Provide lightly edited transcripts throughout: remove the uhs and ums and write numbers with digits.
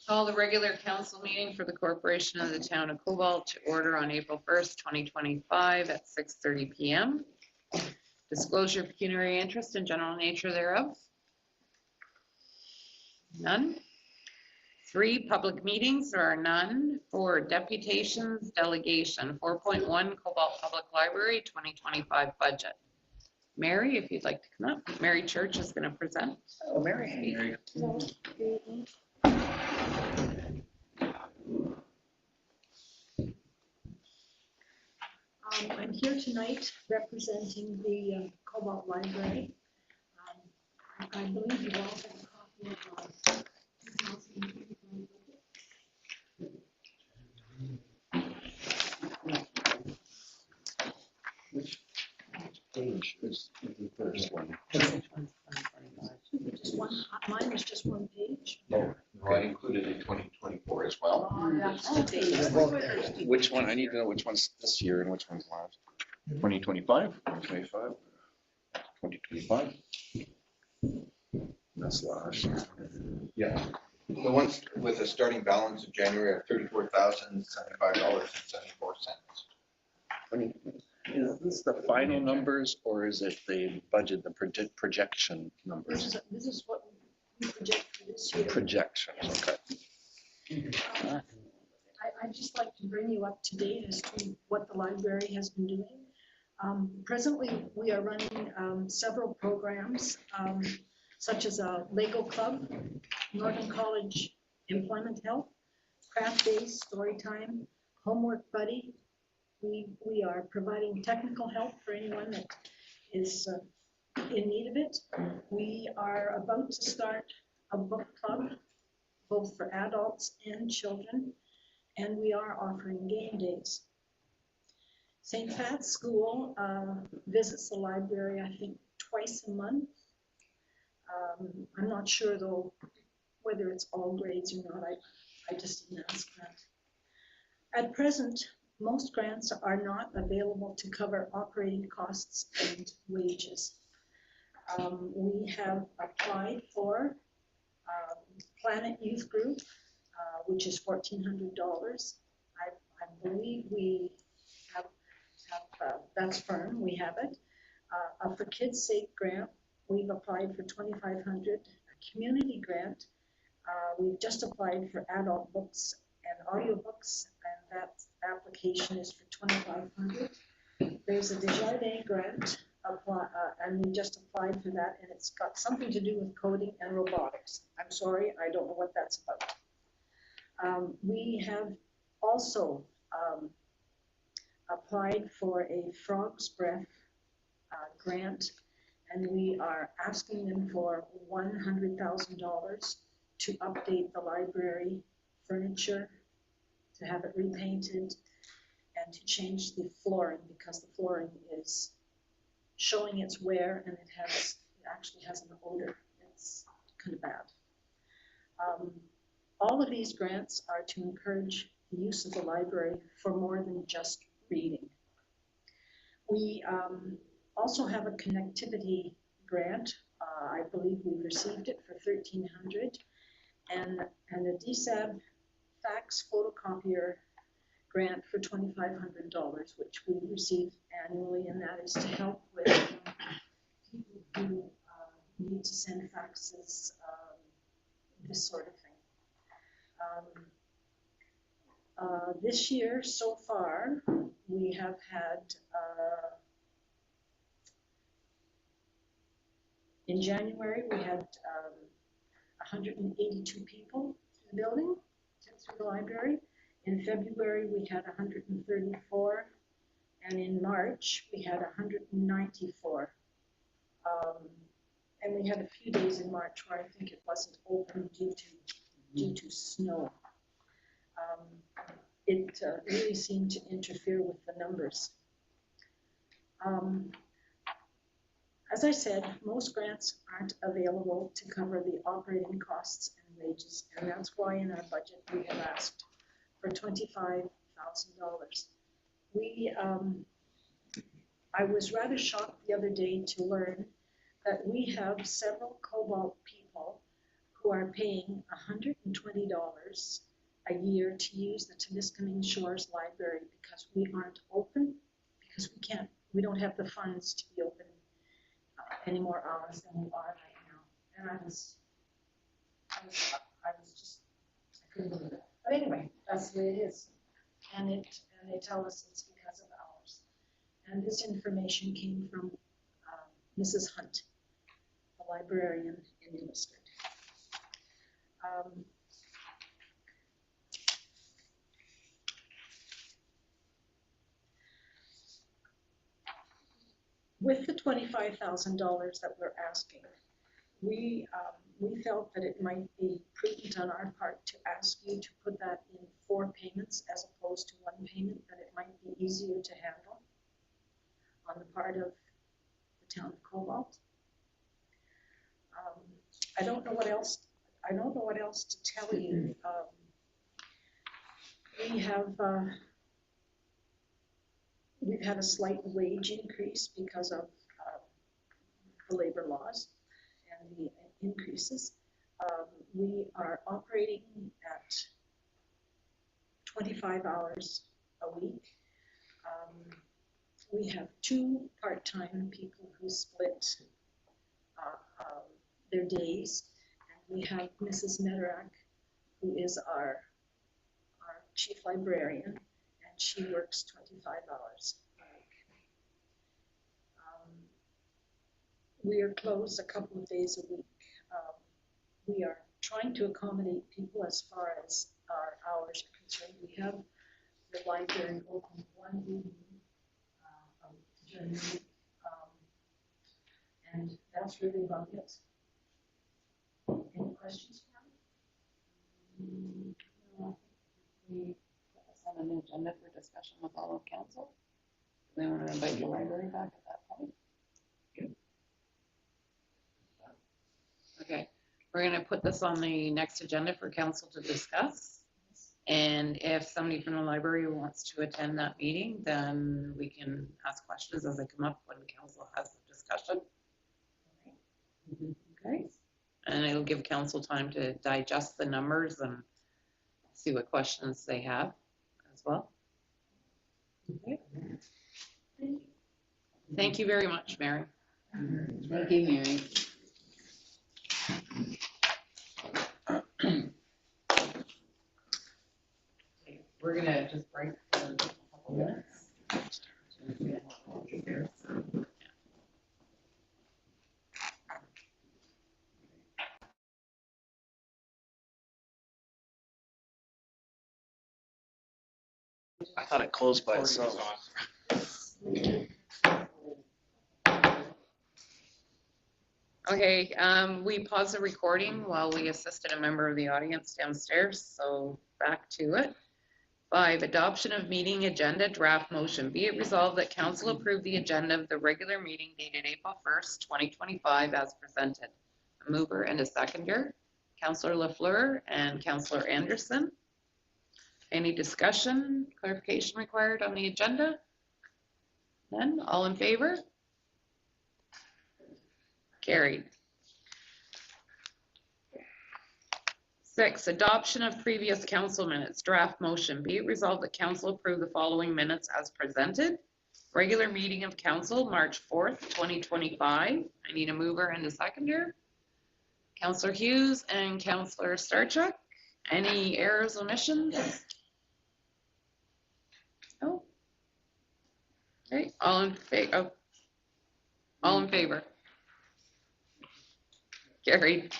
Call the regular council meeting for the corporation of the town of Cobalt to order on April 1st, 2025 at 6:30 p.m. Disclosure of pecuniary interest and general nature thereof. None. 3, public meetings, there are none. 4, deputations, delegation. 4.1, Cobalt Public Library 2025 budget. Mary, if you'd like to come up. Mary Church is going to present. Oh, Mary. I'm here tonight representing the Cobalt Library. I believe you all have a copy of our 2025 budget. Which page is the first one? Just one, mine was just one page. No, I included in 2024 as well. Oh, that's two pages. Which one? I need to know which one's this year and which one's last. 2025? 25. 2025. That's last year. Yeah, the ones with a starting balance of January of $34,075.74. I mean, is this the final numbers or is it the budget, the projection numbers? This is what we project for this year. Projections, okay. I'd just like to bring you up to date as to what the library has been doing. Presently, we are running several programs, such as a Lego Club, Northern College Employment Help, Craft Days, Story Time, Homework Buddy. We are providing technical help for anyone that is in need of it. We are about to start a book club, both for adults and children, and we are offering game days. St. Pat's School visits the library, I think, twice a month. I'm not sure, though, whether it's all grades or not. I just didn't ask that. At present, most grants are not available to cover operating costs and wages. We have applied for Planet Youth Group, which is $1,400. I believe we have that's firm, we have it. For Kids Safe grant, we've applied for $2,500. A community grant, we've just applied for adult books and audiobooks, and that application is for $2,500. There's a Desjardins grant, and we just applied for that, and it's got something to do with coding and robotics. I'm sorry, I don't know what that's about. We have also applied for a Frog's Breath grant, and we are asking them for $100,000 to update the library furniture, to have it repainted, and to change the flooring, because the flooring is showing its wear and it actually has an odor. It's kind of bad. All of these grants are to encourage the use of the library for more than just reading. We also have a connectivity grant. I believe we received it for $1,300, and a DSAB fax photocopier grant for $2,500, which we receive annually, and that is to help with people who need to send faxes, this sort of thing. This year, so far, we have had, in January, we had 182 people in the building, through the library. In February, we had 134, and in March, we had 194. And we had a few days in March where I think it wasn't open due to snow. It really seemed to interfere with the numbers. As I said, most grants aren't available to cover the operating costs and wages, and that's why in our budget we have asked for $25,000. I was rather shocked the other day to learn that we have several Cobalt people who are paying $120 a year to use the Temiskaming Shores Library because we aren't open, because we don't have the funds to be open any more hours than we are right now. And I was just, I couldn't believe it. But anyway, that's the way it is. And they tell us it's because of hours. And this information came from Mrs. Hunt, the librarian in Illustrated. With the $25,000 that we're asking, we felt that it might be prudent on our part to ask you to put that in 4 payments as opposed to 1 payment, that it might be easier to handle on the part of the town of Cobalt. I don't know what else to tell you. We've had a slight wage increase because of the labor laws and the increases. We are operating at 25 hours a week. We have 2 part-time people who split their days. And we have Mrs. Meterak, who is our chief librarian, and she works 25 hours a week. We are closed a couple of days a week. We are trying to accommodate people as far as our hours are concerned. We have the library open 1 evening during the week, and that's really about it. Any questions for me? No, we put this on an agenda for discussion with all of council. Do we want to invite the library back at that point? Okay, we're going to put this on the next agenda for council to discuss. And if somebody from the library wants to attend that meeting, then we can ask questions as they come up when council has the discussion. Okay. And it'll give council time to digest the numbers and see what questions they have as well. Okay. Thank you very much, Mary. Thank you, Mary. We're gonna just break for a couple minutes. I thought it closed by itself. Okay, we paused the recording while we assisted a member of the audience downstairs, so back to it. 5, adoption of meeting agenda draft motion. Be it resolved that council approve the agenda of the regular meeting dated April 1st, 2025 as presented. A mover and a seconder, Councillor Lafleur and Councillor Anderson. Any discussion, clarification required on the agenda? None, all in favor? Carried. 6, adoption of previous council minutes, draft motion. Be it resolved that council approve the following minutes as presented. Regular meeting of council, March 4th, 2025. I need a mover and a seconder. Councillor Hughes and Councillor Starchuk. Any errors, omissions? No. Okay, all in favor? Oh. All in favor? Carried.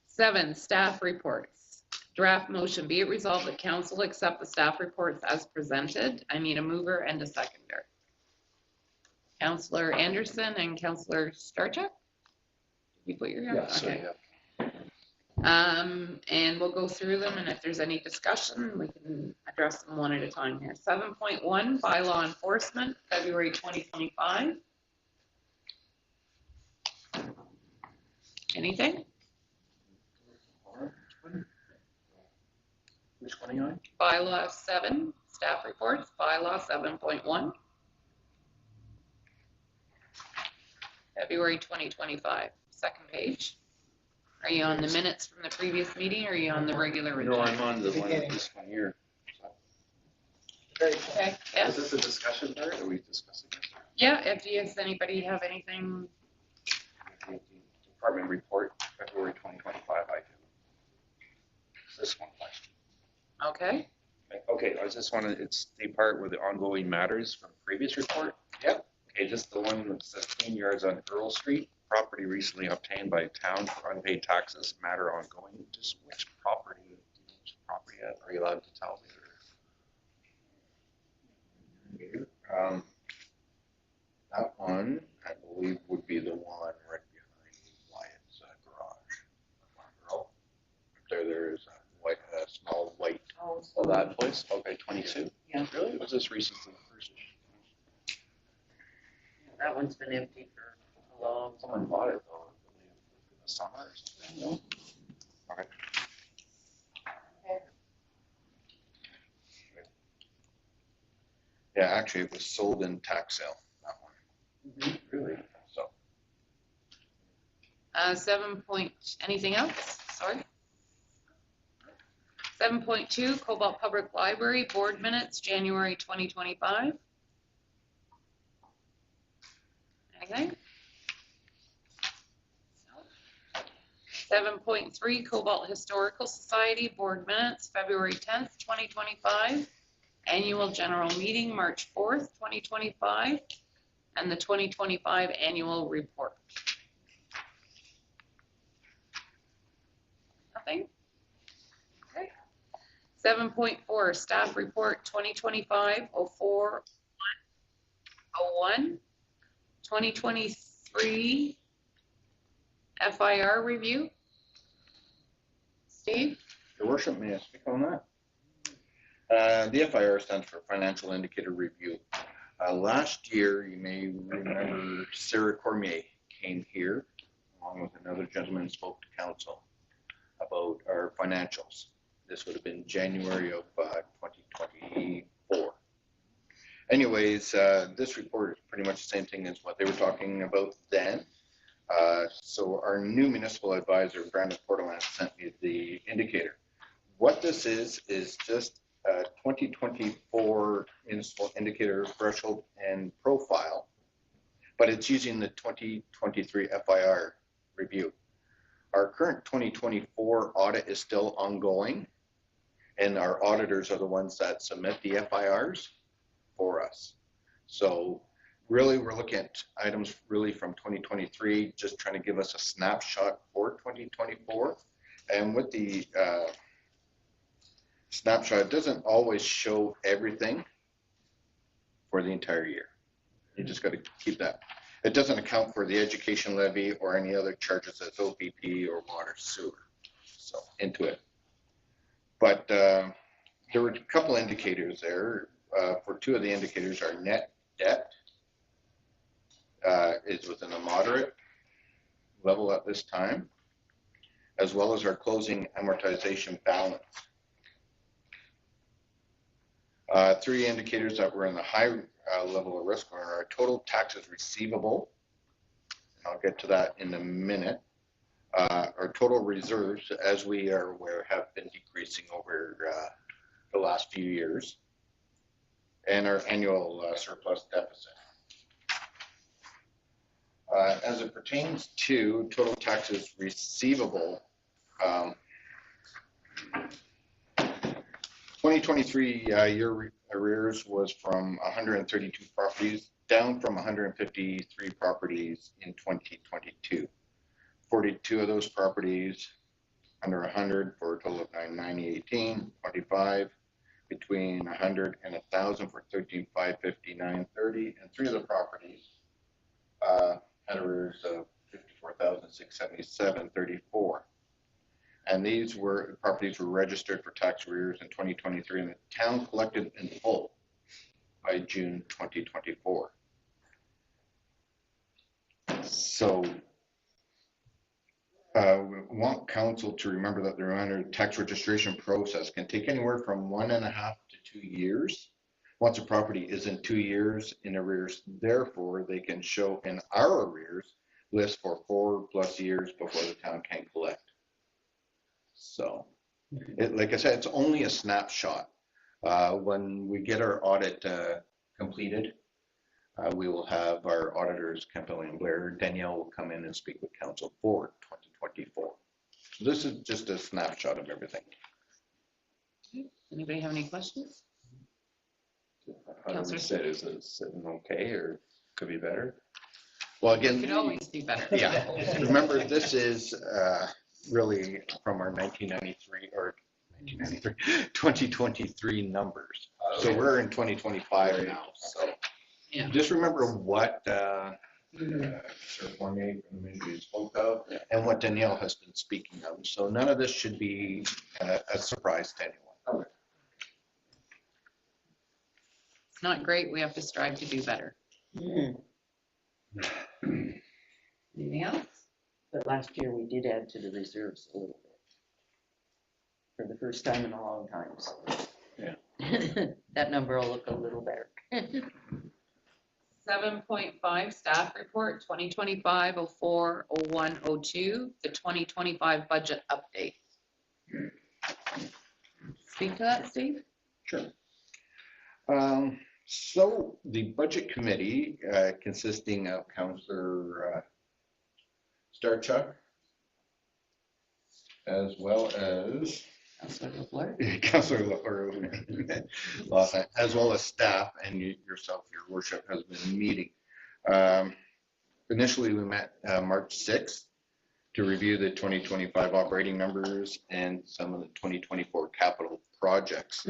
7, staff reports. Draft motion. Be it resolved that council accept the staff reports as presented. I need a mover and a seconder. Councillor Anderson and Councillor Starchuk. Did you put your hand? Yeah, so, Okay. yeah. And we'll go through them, and if there's any discussion, we can address them one at a time here. 7.1, bylaw enforcement, February 2025. Anything? Which one are you on? Bylaw 7, staff reports, bylaw 7.1. February 2025, second page. Are you on the minutes from the previous meeting or are you on the regular No, I'm agenda? on the one, this one here. Okay, yeah, Is this a discussion part? Are we discussing this? yeah, does anybody have anything? The Department report, February 2025, I do. This one question. Okay, Okay, I just want to, it's the part where the ongoing matters from previous report? Yep. Okay, just the one that says 10 yards on Earl Street, property recently obtained by town for unpaid taxes, matter ongoing. Just which property are you allowed to tell me? That one, I believe, would be the one right behind Wyatt's garage. There is a white, a small white. oh, Oh, that place? Okay, 22. Yeah. Really? Was this recently purchased? that one's been empty for a long time. Someone bought it though, I believe, in the summer or something. No? Okay. Yeah, actually, it was sold in tax sale, that one. Really? So, 7 point, anything else? Sorry. 7.2, Cobalt Public Library Board Minutes, January 2025. Anything? 7.3, Cobalt Historical Society Board Minutes, February 10th, 2025. Annual General Meeting, March 4th, 2025. And the 2025 Annual Report. Nothing? Okay. 7.4, Staff Report 2025-04-01, 2023 FIR Review. Steve? Your Worship, may I speak on that? The FIR stands for Financial Indicator Review. Last year, you may remember Sarah Cormier came here along with another gentleman and spoke to council about our financials. This would have been January of 2024. Anyways, this report is pretty much the same thing as what they were talking about then. So our new municipal advisor, Brandon Portland, sent me the indicator. What this is just 2024 municipal indicator threshold and profile, but it's using the 2023 FIR review. Our current 2024 audit is still ongoing, and our auditors are the ones that submit the FIRs for us. So really, we're looking at items really from 2023, just trying to give us a snapshot for 2024. And with the snapshot, it doesn't always show everything for the entire year. You just got to keep that. It doesn't account for the education levy or any other charges that's OPP or water sewer, so into it. But there were a couple indicators there. For two of the indicators, our net debt is within a moderate level at this time, as well as our closing amortization balance. Three indicators that were in the high level of risk are our total taxes receivable. I'll get to that in a minute. Our total reserves, as we are aware, have been decreasing over the last few years, and our annual surplus deficit. As it pertains to total taxes receivable, 2023 year arrears was from 132 properties, down from 153 properties in 2022. 42 of those properties under 100 for a total of 99018, 25 between 100 and 1,000 for 13,550, 930, and 3 of the properties had arrears of 54,677, 34. And these were properties were registered for tax arrears in 2023, and the town collected in full by June 2024. So we want council to remember that the reminder tax registration process can take anywhere from 1.5 to 2 years. Once a property is in 2 years in arrears, therefore they can show in our arrears list for 4+ years before the town can collect. So, like I said, it's only a snapshot. When we get our audit completed, we will have our auditors, Campbell and Blair. Danielle will come in and speak with council for 2024. So this is just a snapshot of everything. Anybody have any questions? How do we Councillor sit? Is it sitting okay or could be better? Well, It again, could always be better. yeah, remember this is really from our 1993 or 2023 numbers. So Okay. we're in 2025 now. So Yeah. just remember what Sir Fournier from the ministry spoke of and what Danielle has been speaking of. So none of this should be a surprise to anyone. It's not great. We have to strive to do better. Anything else? But last year we did add to the reserves a little bit. For the first time in a long time, so. Yeah. That number will look a little better. 7.5 staff report 2025-04-01-02, the 2025 budget update. Speak to that, Steve. Sure. So the budget committee, consisting of Councillor Starchuk, as well as Councillor LaFleur. Councillor Lawson, as well as staff and yourself, your worship, has been meeting. Initially, we met March 6th to review the 2025 operating numbers and some of the 2024 capital projects.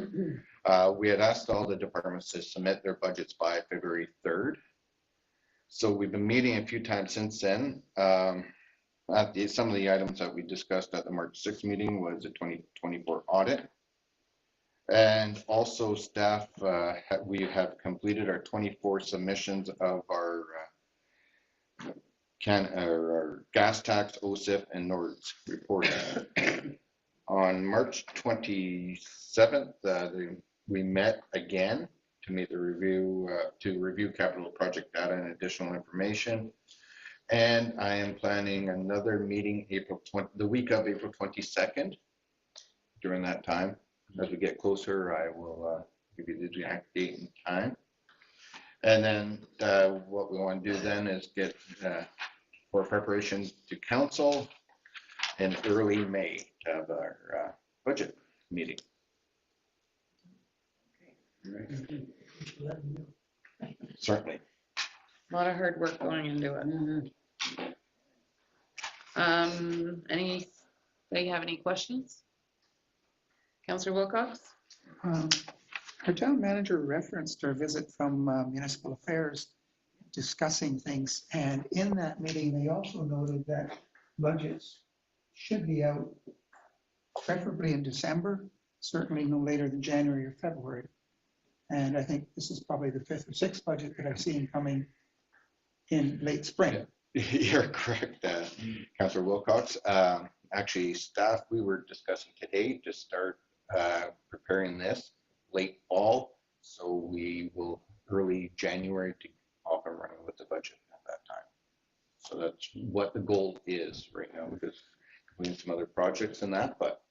We had asked all the departments to submit their budgets by February 3rd. So we've been meeting a few times since then. Some of the items that we discussed at the March 6th meeting was the 2024 audit. And also staff, we have completed our 24 submissions of our gas tax, OSIP, and NORDS reports. On March 27th, we met again to meet the review capital project data and additional information. And I am planning another meeting the week of April 22nd. During that time, as we get closer, I will give you the exact date and time. And then what we want to do then is get for preparation to council in early May to have our budget meeting. Certainly. A lot of hard work going into it. Anybody have any questions? Councillor Wilcox? Our town manager referenced our visit from Municipal Affairs discussing things, and in that meeting, they also noted that budgets should be out preferably in December, certainly no later than January or February. And I think this is probably the 5th or 6th budget that I've seen coming in late spring. You're correct, Councillor Wilcox. Actually, staff, we were discussing today to start preparing this late fall. So we will early January to off and running with the budget at that time. So that's what the goal is right now. We're just completing some other projects in that, but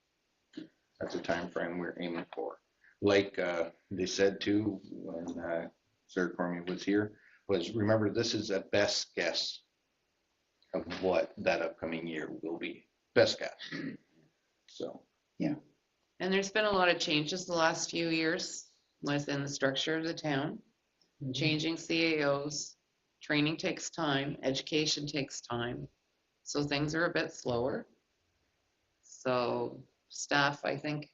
that's the time frame we're aiming for. Like they said too, when Sir Cormier was here, was remember this is a best guess of what that upcoming year will be. Best guess. So. Yeah. And there's been a lot of changes the last few years within the structure of the town. Changing CAOs, training takes time, education takes time. So things are a bit slower. So staff, I think,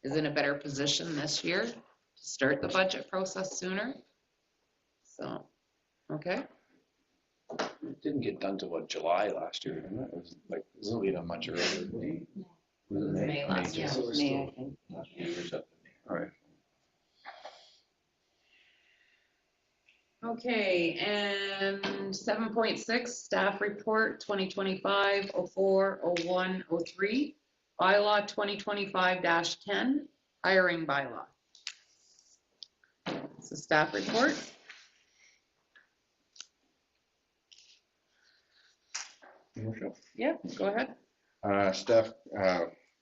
is in a better position this year to start the budget process sooner. So, okay. It didn't get done till what, July last year, didn't it? It was like, it wasn't even much earlier. May last year. So we're May, I still think. last year or something. All right. Okay, and 7.6 staff report 2025-04-01-03, bylaw 2025-10, hiring bylaw. It's a staff report. Yeah, go ahead. Staff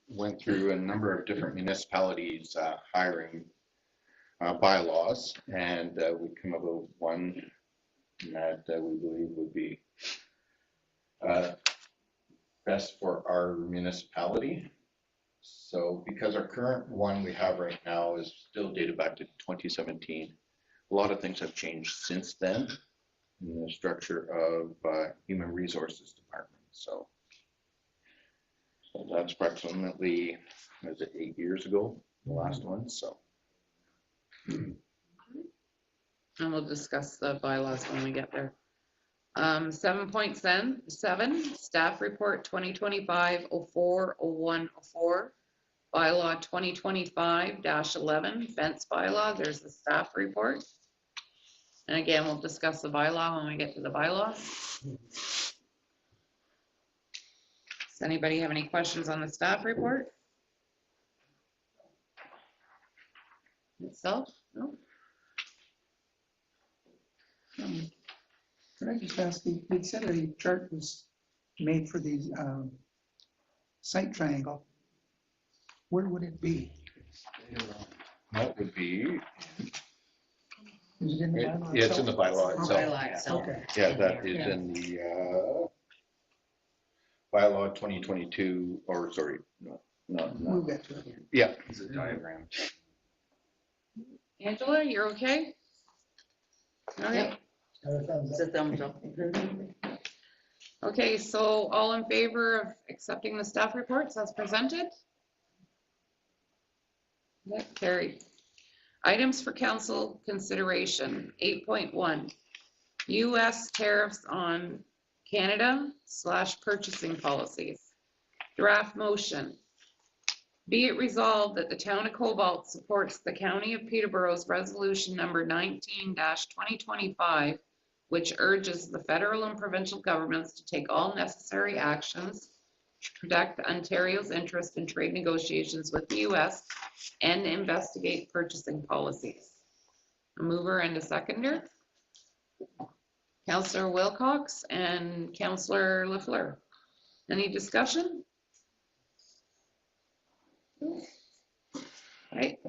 went through a number of different municipalities hiring bylaws, and we come up with one that we believe would be best for our municipality. So because our current one we have right now is still dated back to 2017, a lot of things have changed since then in the structure of human resources department. So that's approximately, was it 8 years ago, the last one, so. And we'll discuss the bylaws when we get there. 7.7, staff report 2025-04-01-04, bylaw 2025-11, fence bylaw, there's the staff report. And again, we'll discuss the bylaw when we get to the bylaws. Does anybody have any questions on the staff report? Itself? No? Could I just ask, you said a chart was made for the site triangle. Where would it be? That would be, Is it in the bylaw yeah, it's in the itself? bylaw itself. Bylaw itself. Okay. Yeah, that is Yeah. in the bylaw 2022, or sorry, no, We'll get to it. yeah. It's a diagram. Angela, you're okay? Okay. It's a thumbs up. Okay, so all in favor of accepting the staff reports as presented? Yeah, carried. Items for council consideration, 8.1, US tariffs on Canada / purchasing policies. Draft motion. Be it resolved that the town of Cobalt supports the county of Peterborough's resolution number 19-2025, which urges the federal and provincial governments to take all necessary actions to protect Ontario's interest in trade negotiations with the US and investigate purchasing policies. A mover and a seconder. Councillor Wilcox and Councillor Lafleur. Any discussion? Right,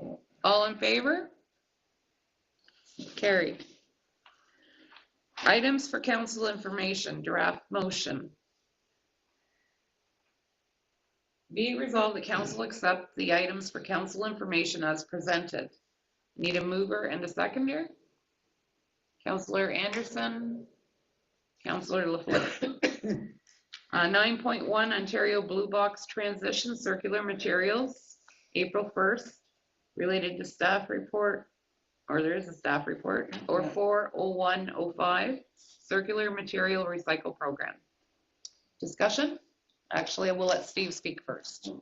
all in favor? Carried. Items for council information, draft motion. Be it resolved that council accept the items for council information as presented. Need a mover and a seconder? Councillor Anderson, Councillor Lafleur. 9.1 Ontario Blue Box Transition Circular Materials, April 1st, related to staff report, or there is a staff report, or 40105, Circular Material Recycle Program. Discussion? Actually, I will let Steve speak first.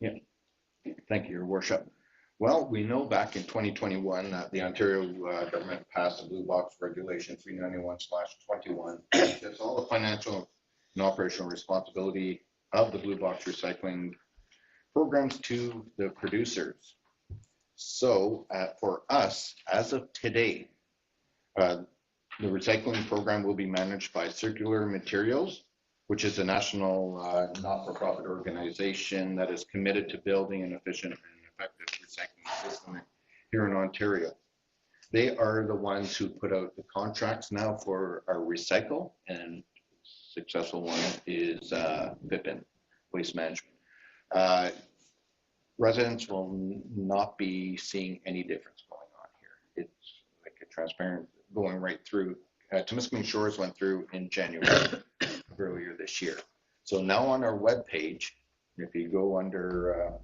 Thank you, Your Worship. Well, we know back in 2021 that the Ontario government passed the Blue Box Regulation 391/21. That's all the financial and operational responsibility of the Blue Box recycling programs to the producers. So for us, as of today, the recycling program will be managed by Circular Materials, which is a national not-for-profit organization that is committed to building an efficient and effective recycling system here in Ontario. They are the ones who put out the contracts now for our recycle, and successful one is VIPN, Waste Management. Residents will not be seeing any difference going on here. It's like a transparent going right through. Temiskaming Shores went through in January earlier this year. So now on our webpage, if you go under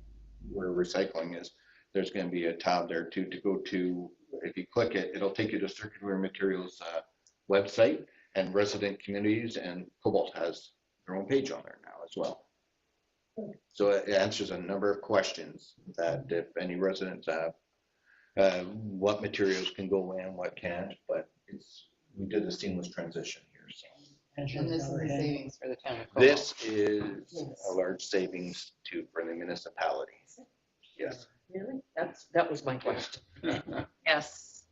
where recycling is, there's going to be a tab there too to go to. If you click it, it'll take you to Circular Materials website, and resident communities, and Cobalt has their own page on there now as well. So it answers a number of questions that if any residents have, what materials can go in, what can't, but we did a seamless transition here. So. And this is the savings for the town of Cobalt. This is a large savings for the municipality. Yes. Really? That was my question. Yes.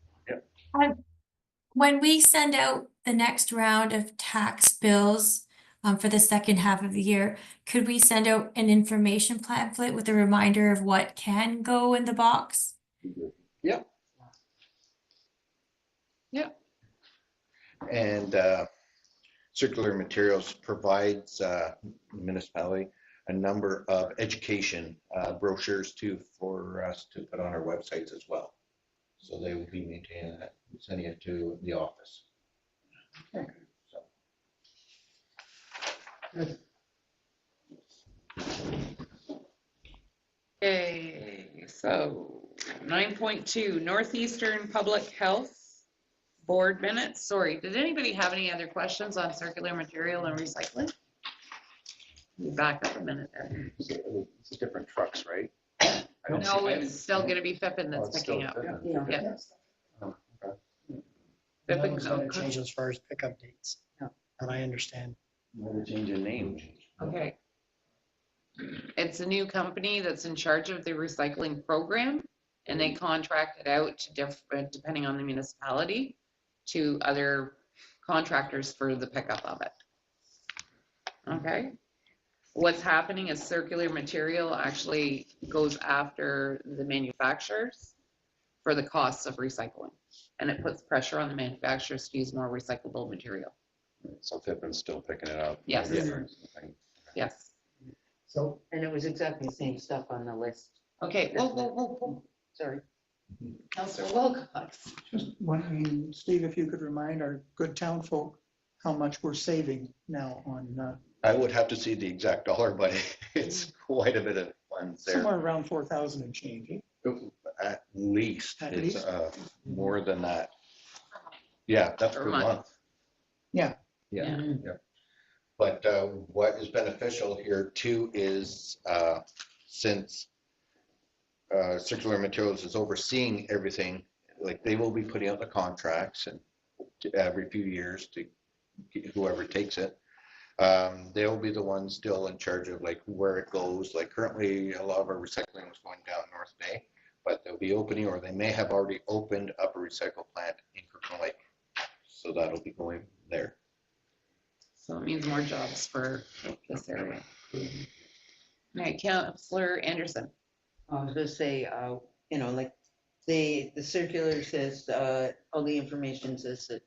When we send out the next round of tax bills, for the second half of the year. Could we send out an information pamphlet with a reminder of what can go in the box? Yep. Yep. And Circular Materials provides municipality a number of education brochures too for us to put on our websites as well. So they will be maintaining that, sending it to the office. So. Okay, so 9.2 Northeastern Public Health Board minutes. Sorry, did anybody have any other questions on circular material and recycling? You back up a minute there. It's different trucks, right? No, it's still gonna be Fippen Oh, that's it's still picking up. Fippen. Yeah. Yeah. Oh, okay. Fippen's Nothing's gonna okay. change as far as pickup dates, that I understand. Never change your name. Okay. It's a new company that's in charge of the recycling program, and they contract it out to different, depending on the municipality, to other contractors for the pickup of it. Okay. What's happening is circular material actually goes after the manufacturers for the costs of recycling. And it puts pressure on the manufacturers to use more recyclable material. So Fippen's still picking it up. Yes. Yeah. Yes. So, and it was exactly the same stuff on the list. Okay, whoa. Sorry. Councillor Wilcox. Just wondering, Steve, if you could remind our good town folk how much we're saving now on, I would have to see the exact dollar, but it's quite a bit of funds there. somewhere around 4,000 and change. At least, At it's least? more than that. Yeah, that's Per per month. month. Yeah. Yeah. Yeah. But what is beneficial here too is since Circular Materials is overseeing everything, like they will be putting out the contracts and every few years to whoever takes it. They'll be the ones still in charge of like where it goes. Like currently a lot of our recycling is going down North Bay, but they'll be opening, or they may have already opened up a recycle plant in Kirkland Lake. So that'll be going there. So it means more jobs for this area. Okay, Councillor Anderson. I was gonna say, like, the circular says, all the information says that,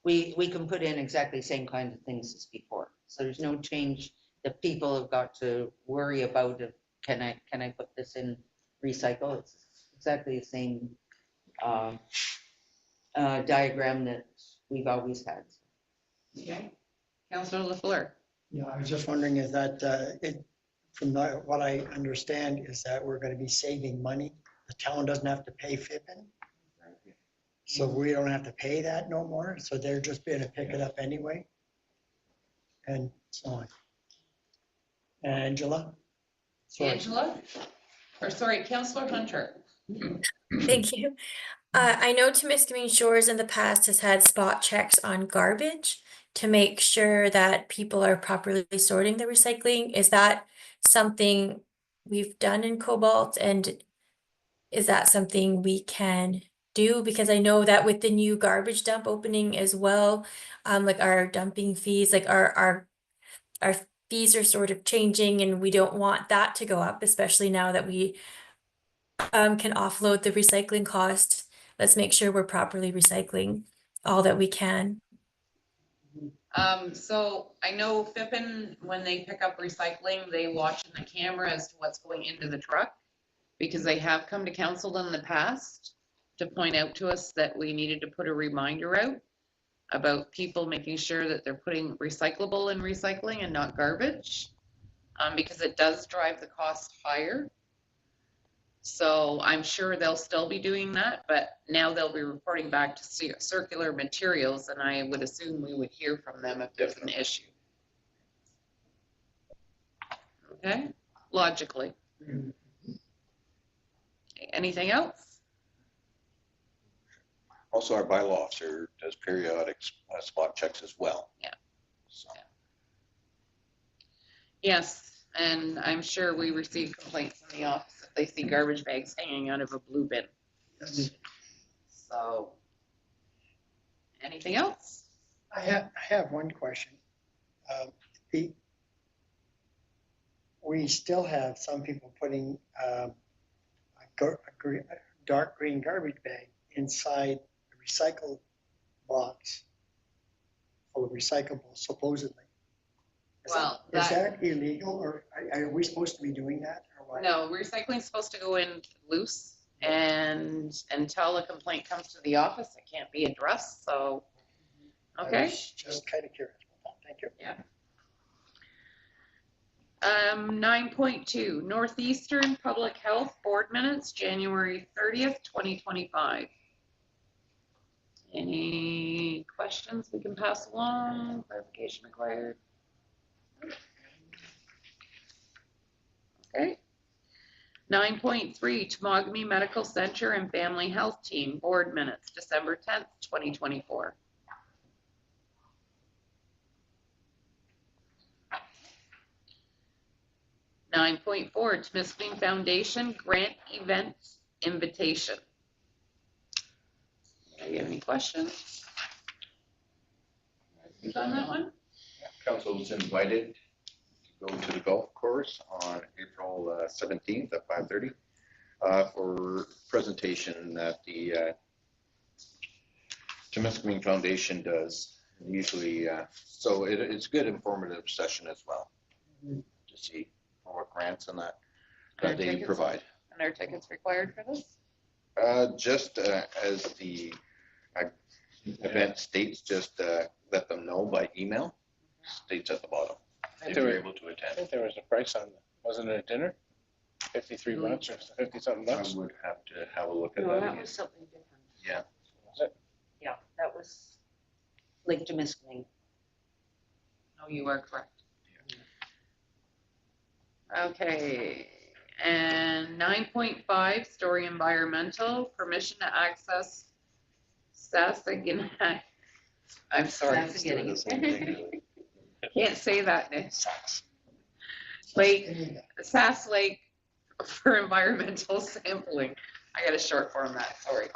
we can put in exactly the same kind of things as before. So there's no change that people have got to worry about, can I put this in recycle? It's exactly the same, diagram that we've always had. Okay. Councillor LaFleur. Yeah, I was just wondering if that, from what I understand is that we're gonna be saving money. The town doesn't have to pay Fippen. So we don't have to pay that no more, so they're just gonna pick it up anyway. And so on. Angela? Sorry. Angela? Or sorry, Councillor Hunter. Thank you. I know Temiskaming Shores in the past has had spot checks on garbage to make sure that people are properly sorting the recycling. Is that something we've done in Cobalt, and is that something we can do? Because I know that with the new garbage dump opening as well, like our dumping fees, like our fees are sort of changing, and we don't want that to go up, especially now that we can offload the recycling cost. Let's make sure we're properly recycling all that we can. So I know Fippen, when they pick up recycling, they watch in the camera as to what's going into the truck, because they have come to council in the past to point out to us that we needed to put a reminder out about people making sure that they're putting recyclable in recycling and not garbage, because it does drive the cost higher. So I'm sure they'll still be doing that, but now they'll be reporting back to Circular Materials, and I would assume we would hear from them if there's an issue. Okay, logically. Anything else? Also, our bylaw officer does periodic spot checks as well. Yeah. So. Yes, and I'm sure we receive complaints in the office if they see garbage bags hanging out of a blue bin. Yes. So, anything else? I have one question. The, we still have some people putting a dark green garbage bag inside the recycle box full of recyclables, supposedly. Well, Is that illegal, or are we supposed to be doing that, or what? No, recycling's supposed to go in loose, and until a complaint comes to the office, it can't be addressed, so, I okay. was just kind of curious. Thank you. 9.2, Northeastern Public Health Board Minutes, January 30th, 2025. Any questions we can pass along? Clarification required? Okay. 9.3, Temagami Medical Center and Family Health Team Board Minutes, December 10th, 2024. Nine point four, Temiskaming Foundation Grant Event Invitation. Do you have any questions? On that one? Council was invited to go to the golf course on April 17th at 5:30 for presentation that the Temiskaming Foundation does. And usually, so it's a good informative session as well to see what grants and that they tickets? provide. And are tickets required for this? Just as the event states, just let them know by email, states at the bottom. If you're able to I attend. think there was a price on, wasn't it a dinner? 53 bucks or 50 something I bucks? would have to have a look at No, that that again. was something different. Yeah. Yeah, that was Lake Temiskaming. Oh, you are correct. Okay, and 9.5, Story Environmental, permission to access Sassagonack. I'm sorry. Sassagonack. Can't say that, Nick. Lake, Sass Lake for environmental sampling. I got a short form that, sorry.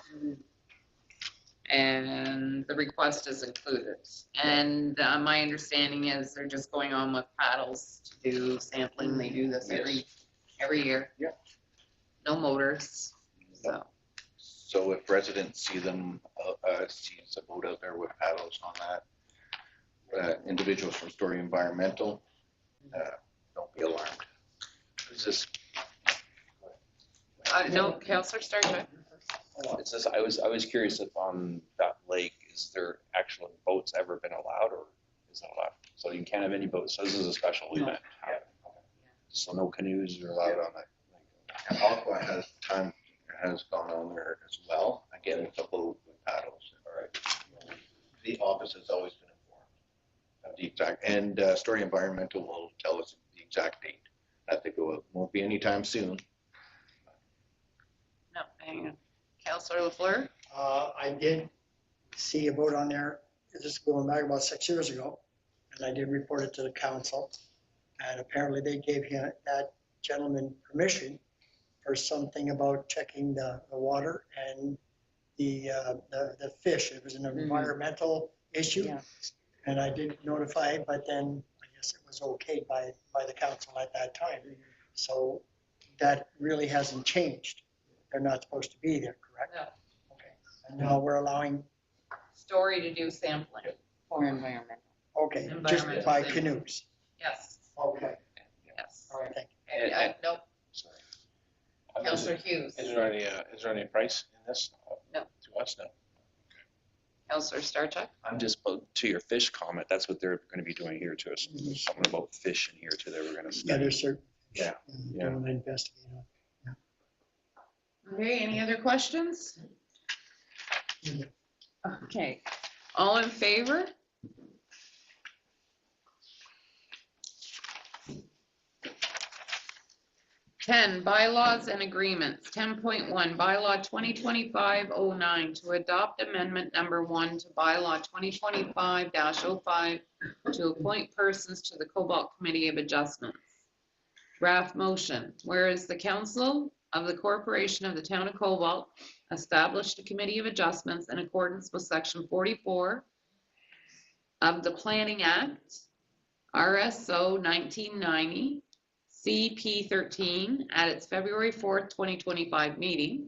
And the request is included. And my understanding is they're just going on with paddles to do sampling. They do this every year. Yeah. No motors, so. So if residents see them, sees a boat out there with paddles on that, individuals from Story Environmental, don't be alarmed. Is this, No, Counselor Starcheck. it's just, I was curious if on that lake, is there actual boats ever been allowed, or is it allowed? So you can't have any boats, so this is a special No. event. So no canoes are allowed on that. And Aqua has gone on there as well, again, with a boat with paddles. All right. The office has always been informed of the exact, and Story Environmental will tell us the exact date that they go out. Won't be anytime soon. No, hang on. Counselor LaFleur? I did see a boat on there, this is going back about 6 years ago, and I did report it to the council. And apparently they gave him, that gentleman, permission for something about checking the water and the fish. It was an environmental issue. Yeah. And I did notify, but then I guess it was okayed by the council at that time. So that really hasn't changed. They're not supposed to be there, correct? No. Okay. And now we're allowing, Story to do sampling. For environmental. okay, just Environmental by thing. canoes. Yes, Okay, yes. all right, thank Nope, Sorry. Counselor Hughes. Is there any price in this? No. To us, no. Counselor Starcheck? I'm just, to your fish comment, that's what they're gonna be doing here to us. Something about fish in here too, they were gonna you. Yeah, study. there's certain. Yeah, yeah. Don't investigate on. Okay, any other questions? Okay, all in favor? Ten, bylaws and agreements. 10.1, bylaw 2025-09 to adopt amendment number 1 to bylaw 2025-05 to appoint persons to the Cobalt Committee of Adjustments. Draft motion, whereas the Council of the Corporation of the Town of Cobalt established a Committee of Adjustments in accordance with Section 44 of the Planning Act, RSO 1990, CP 13, at its February 4th, 2025 meeting.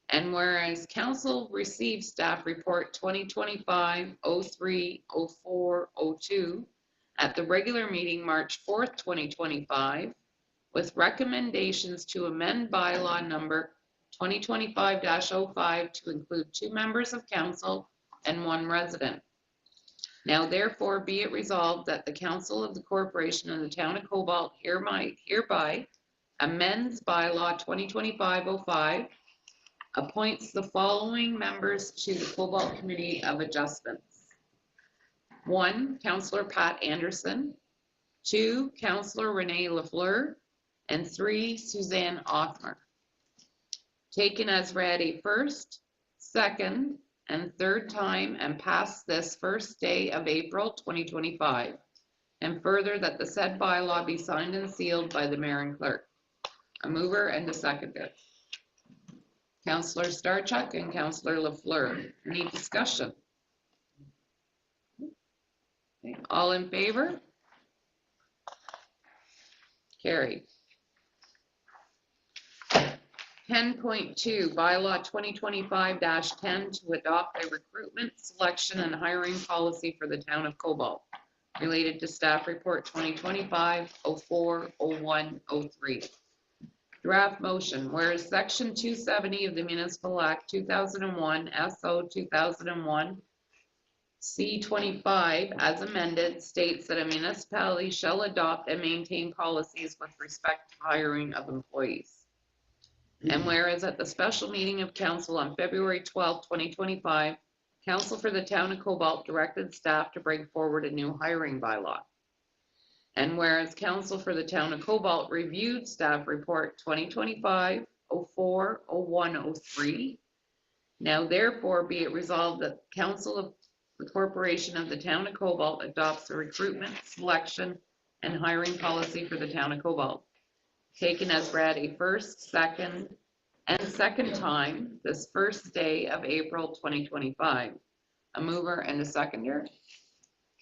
And whereas council received staff report 2025-03-04-02 at the regular meeting March 4th, 2025, with recommendations to amend bylaw number 2025-05 to include 2 members of council and 1 resident. Now therefore be it resolved that the council of the corporation of the town of Cobalt hereby amends bylaw 2025-05, appoints the following members to the Cobalt Committee of Adjustments. 1, Councillor Pat Anderson. 2, Councillor Renee Lafleur. And 3, Suzanne Othmer. Taken as read a first, second, and third time and passed this first day of April 2025. And further that the said bylaw be signed and sealed by the mayor and clerk. A mover and a seconder. Councillor Starchuk and Councillor Lafleur. Any discussion? Okay. All in favor? Carried. 10.2, bylaw 2025-10 to adopt a recruitment, selection, and hiring policy for the town of Cobalt related to staff report 2025-04-01-03. Draft motion, whereas section 270 of the Municipal Act 2001, SO 2001, C25, as amended, states that a municipality shall adopt and maintain policies with respect to hiring of employees. And whereas at the special meeting of council on February 12, 2025, council for the town of Cobalt directed staff to bring forward a new hiring bylaw. And whereas council for the town of Cobalt reviewed staff report 2025-04-01-03, now therefore be it resolved that council of the corporation of the town of Cobalt adopts the recruitment, selection, and hiring policy for the town of Cobalt. Taken as read a first, second, and second time this first day of April 2025. A mover and a seconder.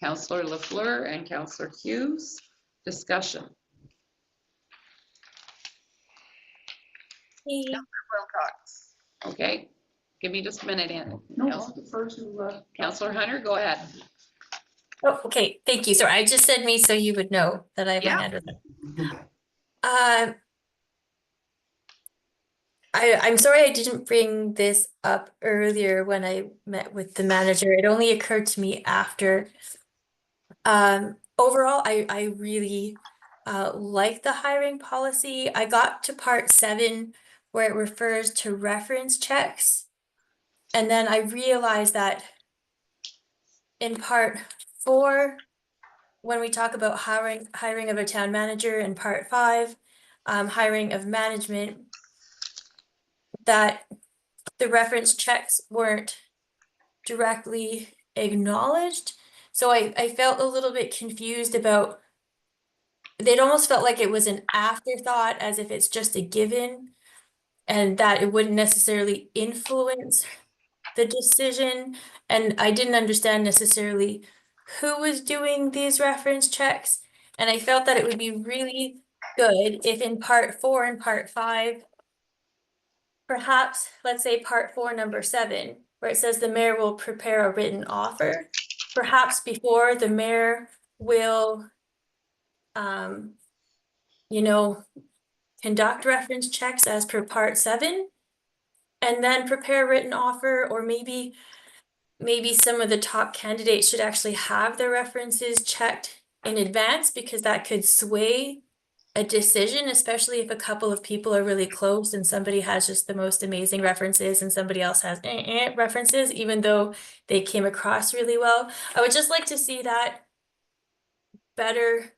Councillor Lafleur and Councillor Hughes. Discussion. Hey. Wilcox. Okay, give me just a minute, Ann. No, the first who, Councillor Hunter, go ahead. Oh, okay, thank you. Sorry, I just said me so you would know that I have my hand with it. I'm sorry I didn't bring this up earlier when I met with the manager. It only occurred to me after. Overall, I really like the hiring policy. I got to part 7 where it refers to reference checks. And then I realized that in part 4, when we talk about hiring of a town manager, in part 5, hiring of management, that the reference checks weren't directly acknowledged. So I felt a little bit confused about, it almost felt like it was an afterthought, as if it's just a given, and that it wouldn't necessarily influence the decision. And I didn't understand necessarily who was doing these reference checks. And I felt that it would be really good if in part 4 and part 5, perhaps, let's say part 4, number 7, where it says the mayor will prepare a written offer, perhaps before the mayor will, conduct reference checks as per part 7, and then prepare a written offer, or maybe some of the top candidates should actually have their references checked in advance, because that could sway a decision, especially if a couple of people are really close and somebody has just the most amazing references and somebody else has references, even though they came across really well. I would just like to see that better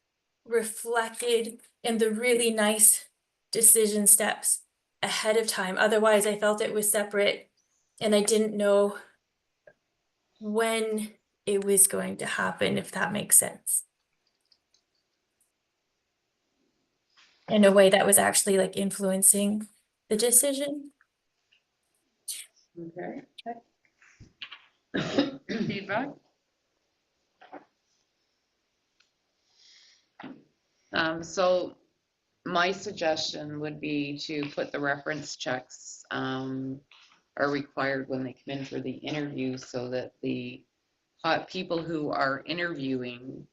reflected in the really nice decision steps ahead of time. Otherwise, I felt it was separate and I didn't know when it was going to happen, if that makes sense. In a way that was actually like influencing the decision. Okay. Feedback? So my suggestion would be to put the reference checks are required when they come in for the interview so that the people who are interviewing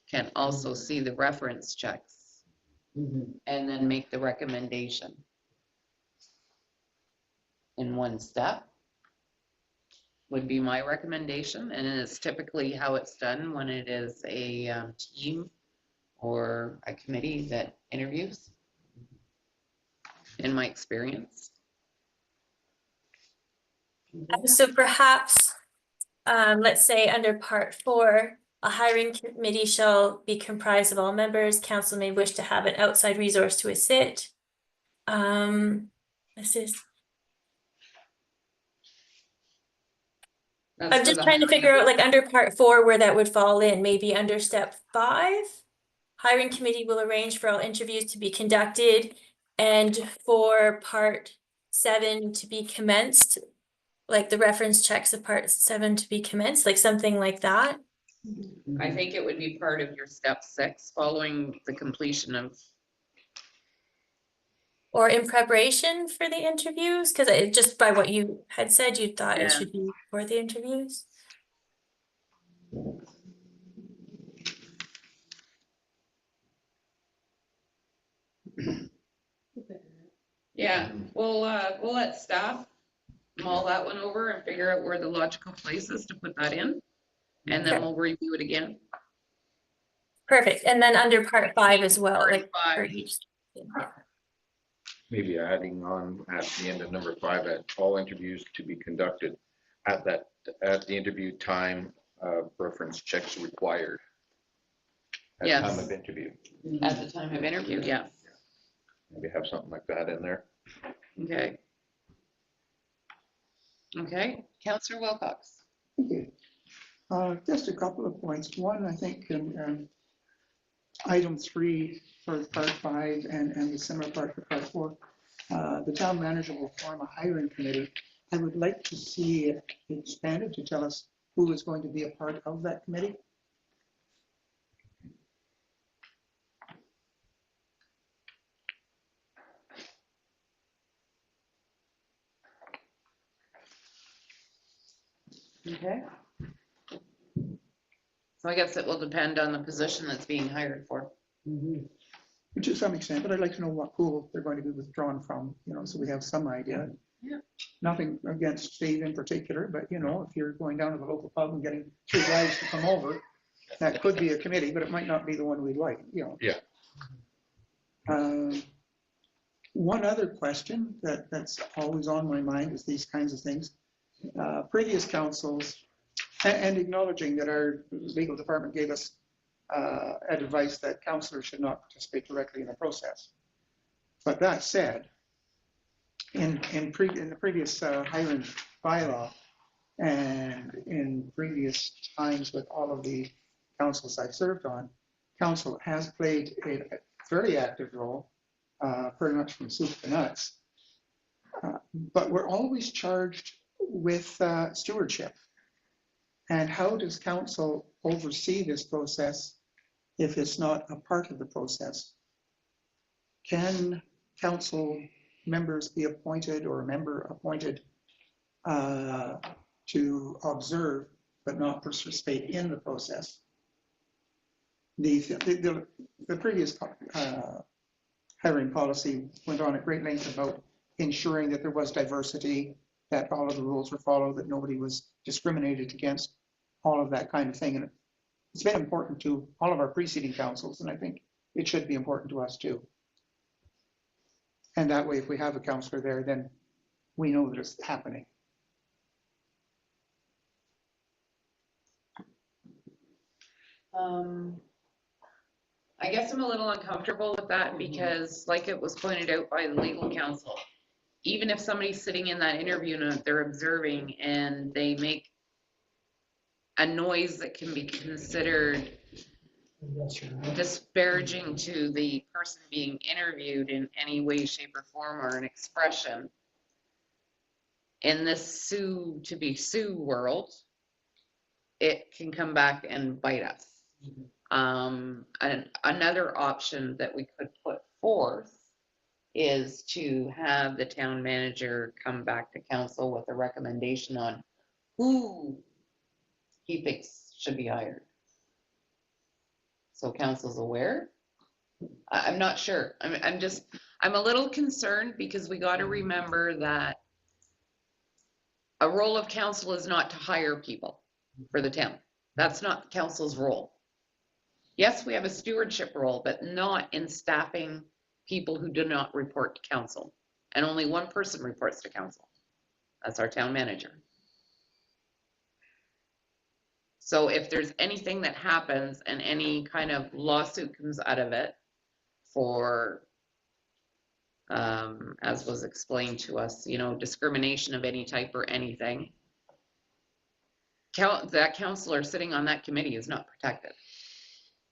can also see the reference checks and then make the recommendation in one step would be my recommendation. And it's typically how it's done when it is a team or a committee that interviews, in my experience. So perhaps, let's say under part 4, a hiring committee shall be comprised of all members. Council may wish to have an outside resource to assist. Assist. That's I'm for just the trying to hiring figure of- out, like, under part 4, where that would fall in. Maybe under step 5, hiring committee will arrange for all interviews to be conducted, and for part 7 to be commenced, like the reference checks of part 7 to be commenced, like something like that. I think it would be part of your step 6 following the completion of, Or in preparation for the interviews, because just by what you had said, you thought Yeah. it should be for the interviews. yeah, we'll let staff mull that one over and figure out where the logical place is to put that in. And then Okay. we'll review it again. Perfect. And then under part 5 as well, Part like for 5. each. Yeah. Maybe adding on at the end of number 5, that all interviews to be conducted at the interview time, reference checks required. At Yes. time of interview. At the time of interview, yeah. Maybe have something like that in there. Okay. Okay, Councillor Wilcox. Thank you. Just a couple of points. One, I think in item 3 for part 5 and the similar part for part 4, the town manager will form a hiring committee. I would like to see it expanded to tell us who is going to be a part of that committee. Okay. So I guess it will depend on the position that's being hired for. To some extent, but I'd like to know what pool they're going to be withdrawn from, so we have some idea. Yeah. Nothing against Steve in particular, but if you're going down to the local pub and getting 3 guys to come over, that could be a committee, but it might not be the one we'd like, Yeah. One other question that's always on my mind is these kinds of things. Previous councils, and acknowledging that our legal department gave us advice that councillors should not participate directly in the process. But that said, in the previous hiring bylaw and in previous times with all of the councils I've served on, council has played a very active role, pretty much from soup to nuts. But we're always charged with stewardship. And how does council oversee this process if it's not a part of the process? Can council members be appointed or a member appointed to observe but not participate in the process? The previous hiring policy went on at great length about ensuring that there was diversity, that all of the rules were followed, that nobody was discriminated against, all of that kind of thing. And it's been important to all of our preceding councils, and I think it should be important to us too. And that way, if we have a councillor there, then we know that it's happening. I guess I'm a little uncomfortable with that because, like it was pointed out by the legal counsel, even if somebody's sitting in that interview and they're observing and they make a noise that can be considered disparaging to the person being interviewed in any way, shape, or form, or an expression, in this sue to be sue world, it can come back and bite us. And another option that we could put forth is to have the town manager come back to council with a recommendation on who he thinks should be hired. So council's aware. I'm not sure. I'm a little concerned because we got to remember that a role of council is not to hire people for the town. That's not council's role. Yes, we have a stewardship role, but not in staffing people who do not report to council. And only one person reports to council. That's our town manager. So if there's anything that happens and any kind of lawsuit comes out of it for, as was explained to us, discrimination of any type or anything, that counselor sitting on that committee is not protected.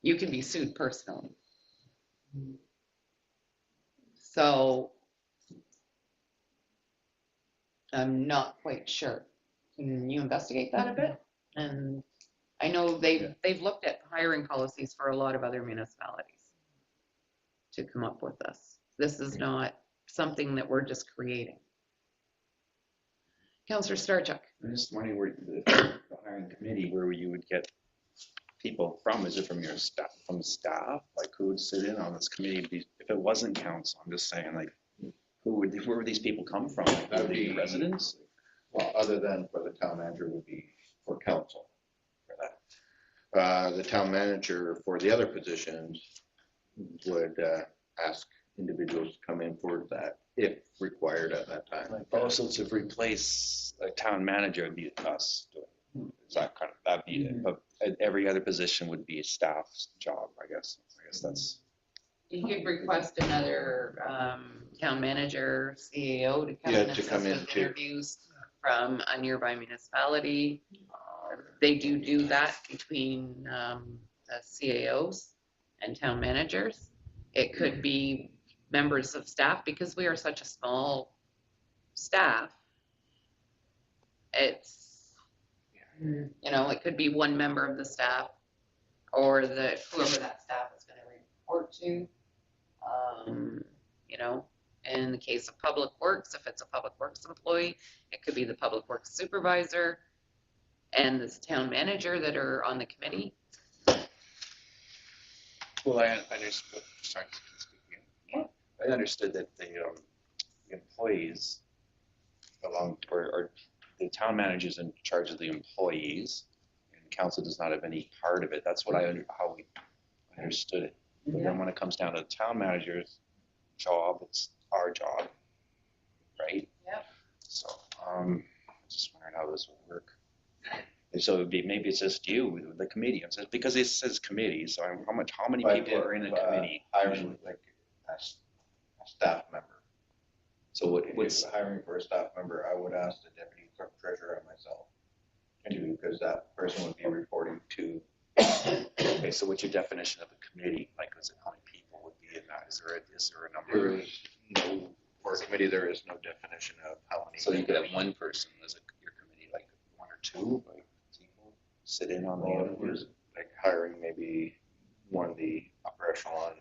You can be sued personally. So I'm not quite sure. Can you investigate that a bit? And I know they've looked at hiring policies for a lot of other municipalities to come up with this. This is not something that we're just creating. Councillor Starchuk. I'm just wondering where the hiring committee, where you would get people from? Is it from your staff, from staff? Like who would sit in on this committee? If it wasn't council, I'm just saying, like, where would these people come from? Like, would they be residents? Well, other than for the town manager would be for council for that. The town manager for the other positions would ask individuals to come in for that if required at that time. Like, also to replace a town manager would be us doing. Is that kind of, that'd be it. But every other position would be a staff's job, I guess. I guess that's. You could request another town manager, CAO to come in and assist with interviews from a nearby municipality. They do that between the CAOs and town managers. It could be members of staff because we are such a small staff. It's, it could be one member of the staff or whoever that staff is going to report to. In the case of public works, if it's a public works employee, it could be the public works supervisor and this town manager that are on the committee. Well, I understood. Sorry, Yeah. I understood that the employees belong, or the town manager is in charge of the employees, and council does not have any part of it. That's what how we understood it. But then when it comes down to the town manager's job, it's our job, right? Yep. So, just wondering how this would work. And so it'd be, maybe it's just you, the committee. It says, because it says committee, so how many people are in a committee? Hiring like a staff member. So what's Hiring for a staff member, I would ask the deputy clerk treasurer and myself to do, because that person would be reporting to. okay? So what's your definition of a committee? Like, is it how many people would be in that? Is there a number? There is no, for a committee, there is no definition of how many. So you could have one person as your committee, like one or two, like people sit in on the interviews. Like hiring maybe one of the upper echelon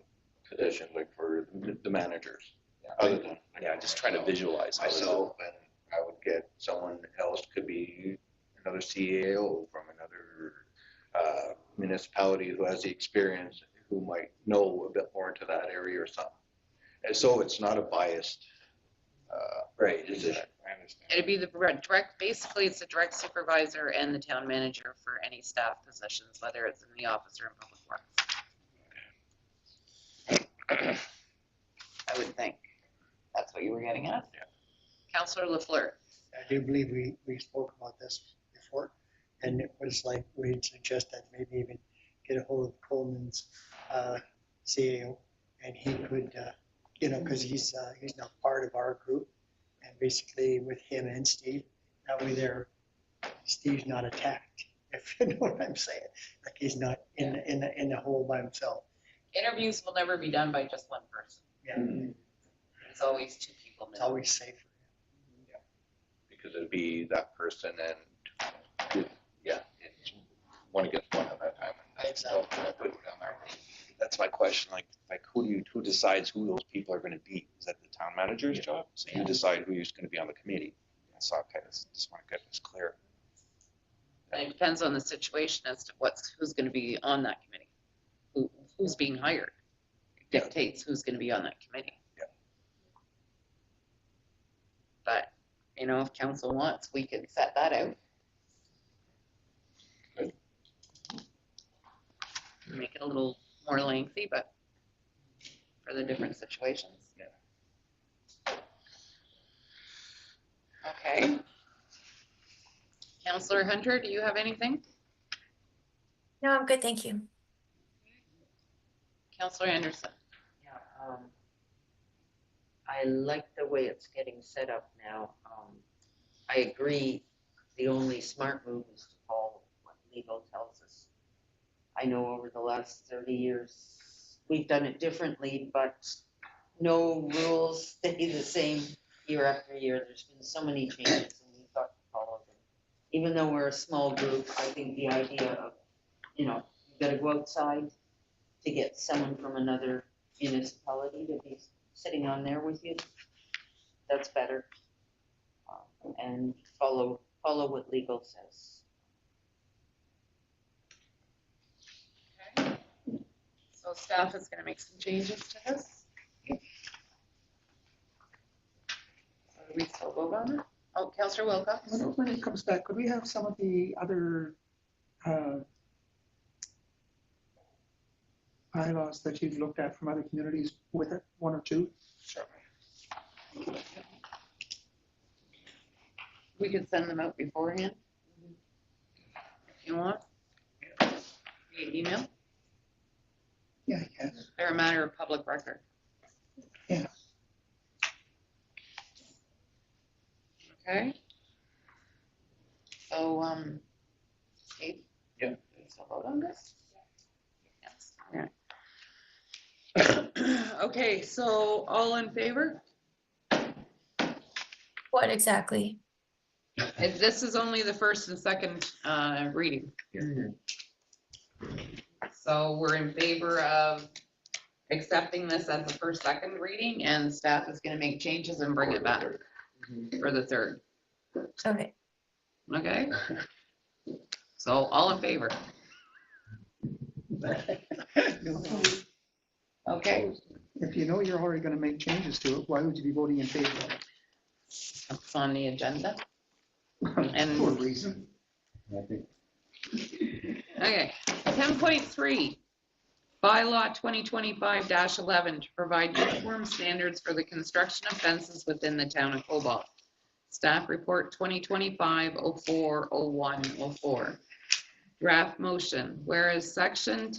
positions, like for the managers. Yeah. Other than. Just trying to visualize Myself, and I would get someone else, could be another CAO from another municipality who has the experience, who might know a bit more into that area or something. And so it's not a biased right decision. I understand. It'd be the basically it's the direct supervisor and the town manager for any staff positions, whether it's in the office or in public works. I would think that's what you were getting at. Yeah. Councillor Lafleur. I do believe we spoke about this before, and it was like we'd suggested maybe even get a hold of Coleman's CAO, and he could, because he's not part of our group, and basically with him and Steve, that way Steve's not attacked, if you know what I'm saying. Like he's not in the hole by himself. Interviews will never be done by just one person. Yeah, It's always two people. it's always safer. Because it'd be that person and, yeah, it's one against one at that time. I'd Exactly. That's my question, like who decides who those people are gonna be? Is that the town manager's job? So you decide who's gonna be on the committee. So I kind of just want to get this clear. And it depends on the situation as to who's gonna be on that committee. Who's being hired dictates who's gonna be on that committee. Yeah. But, if council wants, we could set that out. Good. Make it a little more lengthy, but for the different situations. Yeah. Okay. Councillor Hunter, do you have anything? No, I'm good, thank you. Councillor Anderson? Yeah, I like the way it's getting set up now. I agree, the only smart move is to follow what legal tells us. I know over the last 30 years, we've done it differently, but no rules stay the same year after year. There's been so many changes and we've got to follow them. Even though we're a small group, I think the idea of, you've got to go outside to get someone from another municipality to be sitting on there with you, that's better. And follow what legal says. So staff is gonna make some changes to this. So do we still vote on it? Oh, Councillor Wilcox? When it comes back, could we have some of the other bylaws that you've looked at from other communities with it, one or two? Sure. We could send them out beforehand. If you want. Via email. Yeah, yes. They're a matter of public record. Yeah. Okay. So, Steve? Yeah. So vote on this? Yes. All right. Okay, so all in favor? What exactly? This is only the first and second reading. So we're in favor of accepting this as the first, second reading, and staff is gonna make changes and bring it back for the third. Okay. Okay? So all in favor? Okay, If you know you're already going to make changes to it, why would you be voting in favor of it? it's on the agenda. And- For a reason. Okay, 10.3, bylaw 2025-11 to provide uniform standards for the construction of fences within the town of Cobalt. Staff report 2025-04-01-04. Draft motion, whereas section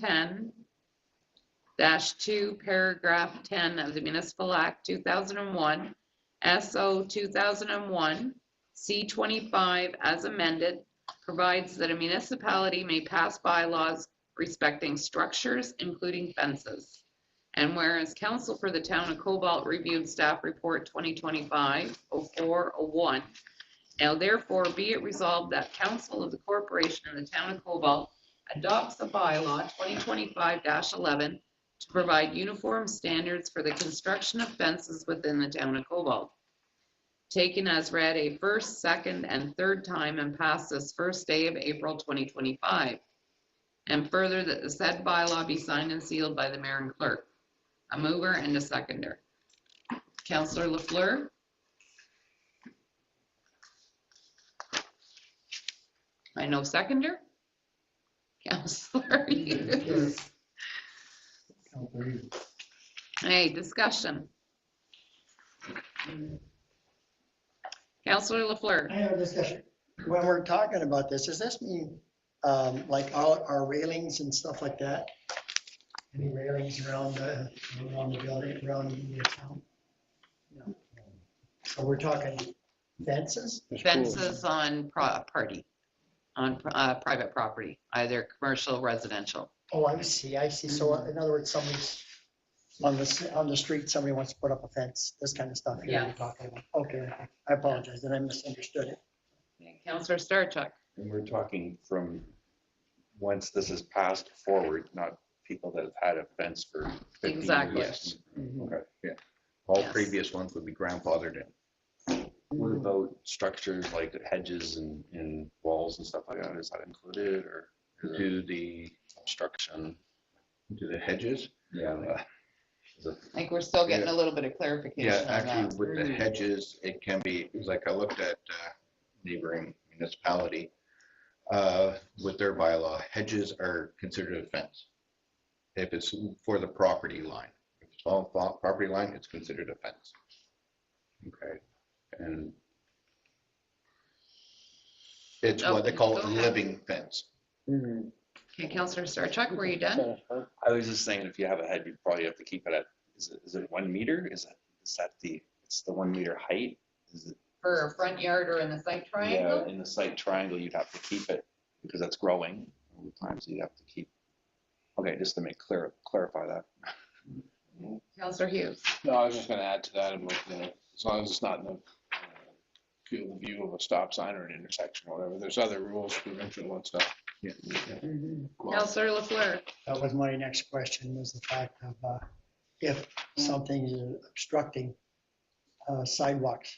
10-2, paragraph 10 of the Municipal Act 2001, SO 2001, C25 as amended, provides that a municipality may pass bylaws respecting structures, including fences. And whereas Council for the Town of Cobalt reviewed staff report 2025-04-01, now therefore be it resolved that Council of the Corporation of the Town of Cobalt adopts the bylaw 2025-11 to provide uniform standards for the construction of fences within the Town of Cobalt. Taken as read a first, second, and third time and passed this first day of April 2025. And further, that the said bylaw be signed and sealed by the mayor and clerk. A mover and a seconder. Councillor Lafleur? I know seconder? Councillor Hughes? Hey, discussion. Councillor Lafleur? I have a discussion. When we're talking about this, does this mean, like all our railings and stuff like that? Any railings around the building, around the town? No. So we're talking fences? Fences on private property, either commercial or residential. Oh, I see. So in other words, somebody's on the street, somebody wants to put up a fence, this kind of stuff here Yeah. you're talking about. Okay, I apologize, that I misunderstood it. Councillor Starchuk? And we're talking from once this is passed forward, not people that have had a fence for 50 Exactly. years. Okay. All Yes. previous ones would be grandfathered in. What about structures like hedges and walls and stuff like that? Is that included or is it Do the, obstruction? do the hedges? Yeah. Is it- I think we're still getting a little bit of Yeah, clarification on actually, that. with the hedges, it can be, like I looked at neighboring municipality, with their bylaw, hedges are considered a fence. If it's for the property line, if it's all property line, it's considered a fence. Okay. And It's what they call Go a ahead. living fence. Okay, Counselor Starchuck, were you done? I was just saying, if you have a head, you probably have to keep it at, is it 1 meter? Is that it's the 1 meter height? Is it? For a front yard or in the site Yeah, triangle? in the site triangle, you'd have to keep it because that's growing all the time, so you'd have to keep. Okay, just to clarify that. Counselor Hughes? No, I was just gonna add to that, about, as long as it's not in the field of view of a stop sign or an intersection or whatever, there's other rules, provincial and stuff. Yeah. Counselor Lafleur? That was my next question, was the fact of if something is obstructing sidewalks,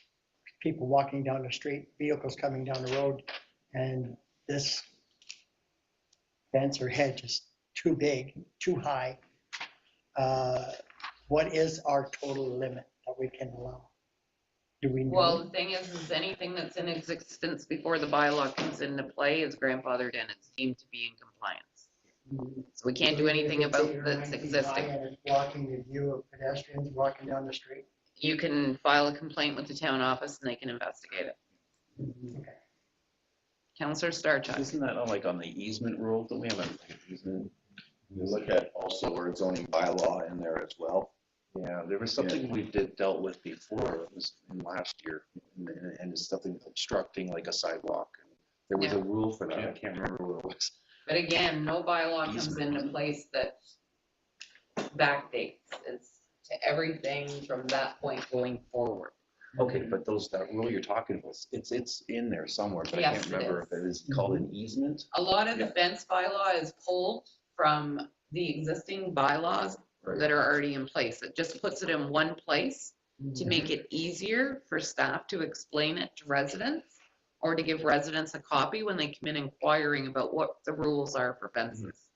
people walking down the street, vehicles coming down the road, and this fence or hedge is too big, too high, what is our total limit that we can allow? Do we know? Well, the thing is anything that's in existence before the bylaw comes into play is grandfathered in. It's deemed to be in compliance. So we can't do anything about that's existing. And it's blocking the view of pedestrians walking down the street. You can file a complaint with the town office and they can investigate it. Okay. Counselor Starchuck? Isn't that like on the easement rule? Don't we have an easement? You look at also our zoning bylaw in there as well. Yeah, there was something we dealt with before, it was in last year, and it's something obstructing like a sidewalk. There was a rule for that, I can't remember what it was. But again, no bylaw comes into place that backdates. It's to everything from that point going forward. Okay, but that rule you're talking about, it's in there somewhere, but I Yes, can't it remember is. if it is called an easement. A lot of the fence bylaw is pulled from the existing bylaws that are already in place. It just puts it in one place to make it easier for staff to explain it to residents or to give residents a copy when they come in inquiring about what the rules are for fences.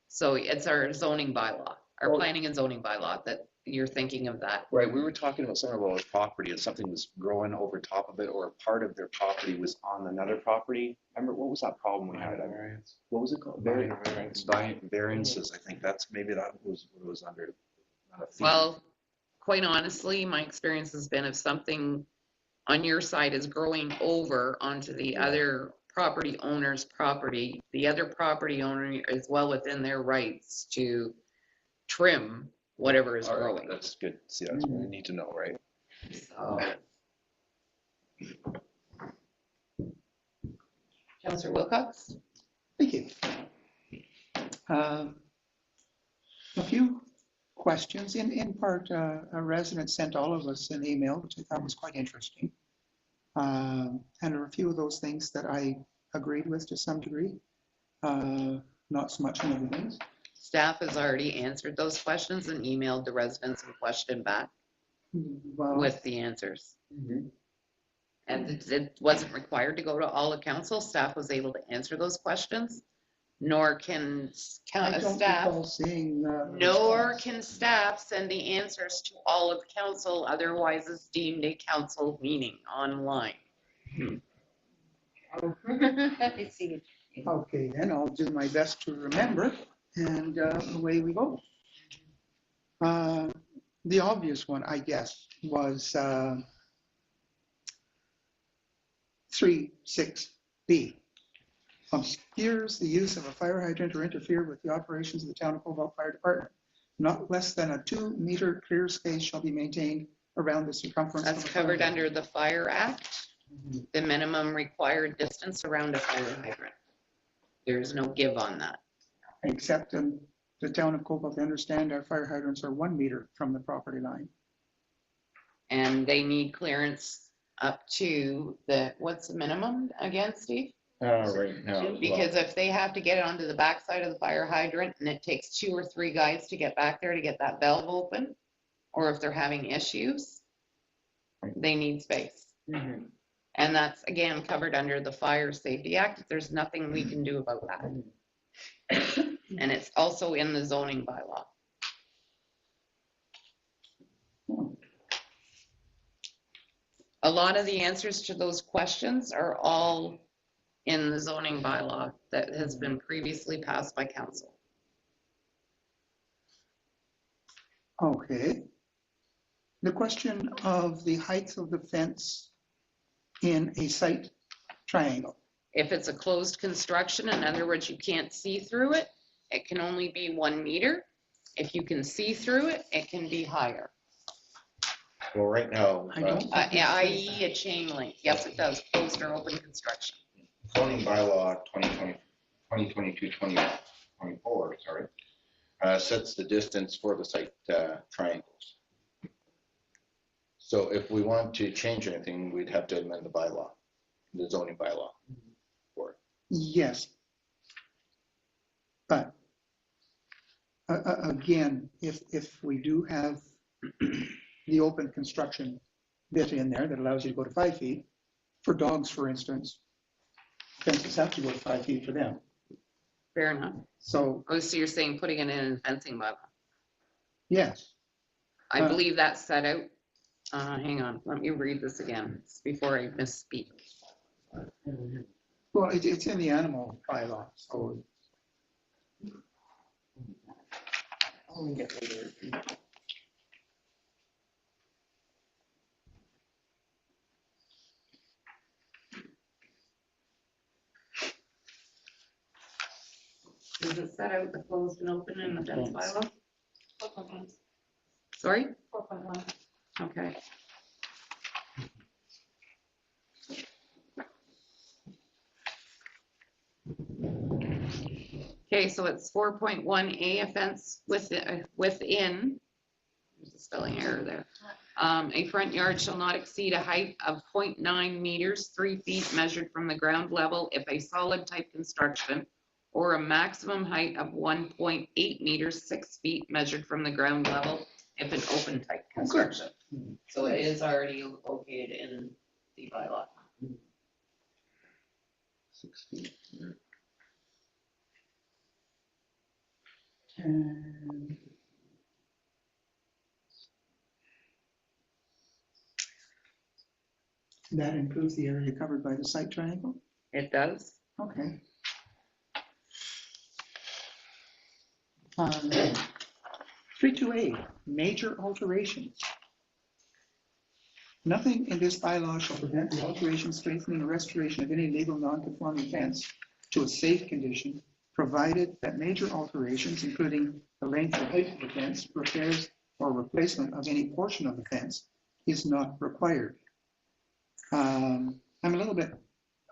So it's our zoning bylaw, our planning and zoning bylaw that you're thinking of that. Right, we were talking about something about a property and something was growing over top of it, or a part of their property was on another property. Remember, what was that problem we had? What was it called? Variances, I think that was what it was under. not a fee. Well, quite honestly, my experience has been if something on your side is growing over onto the other property owner's property, the other property owner is well within their rights to trim whatever is All right, growing. that's good. See, that's what we need to know, right? So. Councillor Wilcox? Thank you. A few questions. In part, a resident sent all of us an email, which I thought was quite interesting. And there were a few of those things that I agreed with to some degree, not so much in other things. Staff has already answered those questions and emailed the residents in question back Well, with the answers. And it wasn't required to go to all of council. Staff was able to answer those questions, nor can I don't staff, recall seeing. nor can staff send the answers to all of council, otherwise it's deemed a council meeting online. I see. Okay, then I'll do my best to remember, and away we go. The obvious one, I guess, was 3.6b. Obscures the use of a fire hydrant or interfere with the operations of the town of Cobalt Fire Department. Not less than a 2-meter clear space shall be maintained around the circumference. That's of a fire covered hydrant. under the Fire Act, the minimum required distance around a fire hydrant. There's no give on that. Except in the town of Cobalt, they understand our fire hydrants are 1 meter from the property line. And they need clearance up to what's the minimum again, Steve? Right now. as well. Because if they have to get it onto the backside of the fire hydrant and it takes 2 or 3 guys to get back there to get that valve open, or if they're having issues, they need space. Mhm. And that's, again, covered under the Fire Safety Act. There's nothing we can do about that. And it's also in the zoning bylaw. A lot of the answers to those questions are all in the zoning bylaw that has been previously passed by council. Okay. The question of the height of the fence in a site triangle. If it's a closed construction, in other words, you can't see through it, it can only be 1 meter. If you can see through it, it can be higher, Well, right now, I don't think it says i.e. a chain link. Yes, it does, closed or open construction. zoning bylaw 2024, sorry, sets the distance for the site triangles. So if we want to change anything, we'd have to amend the bylaw, the zoning bylaw for it. Yes. But again, if we do have the open construction bit in there that allows you to go to 5 feet, for dogs, for instance, fences have to go to 5 feet for them. Fair enough. So, Oh, so you're saying putting it in fencing bylaw? yes, I believe that's set out. Hang on, let me read this again before I misspeak. well, it's in the animal bylaw, so. I'll get later. Does it set out the closed and open in the fence bylaw? Sorry? 4.1. Okay. Okay, so it's 4.1A, a fence within, there's a spelling error there. A front yard shall not exceed a height of 0.9 meters, 3 feet measured from the ground level if a solid type construction, or a maximum height of 1.8 meters, 6 feet measured from the ground level if an open type construction. So it is already located in the bylaw. 6 feet. And that includes the area covered by the site triangle? It does? Okay. 32A, major alterations. Nothing in this bylaw shall prevent the alteration, strengthening, or restoration of any legal non-conforming fence to a safe condition, provided that major alterations, including the length or height of the fence, repairs, or replacement of any portion of the fence is not required. I'm a little bit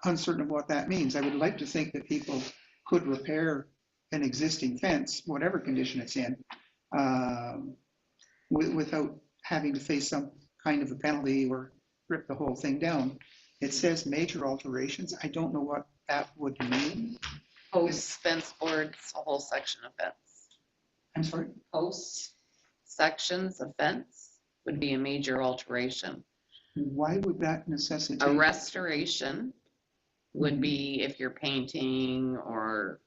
uncertain of what that means. I would like to think that people could repair an existing fence, whatever condition it's in, without having to face some kind of a penalty or rip the whole thing down. It says major alterations. I don't know what that would mean. Posts, fence boards, a whole section of fence. I'm sorry? Posts, sections of fence would be a major alteration. Why would that necessitate? A restoration would be if you're painting or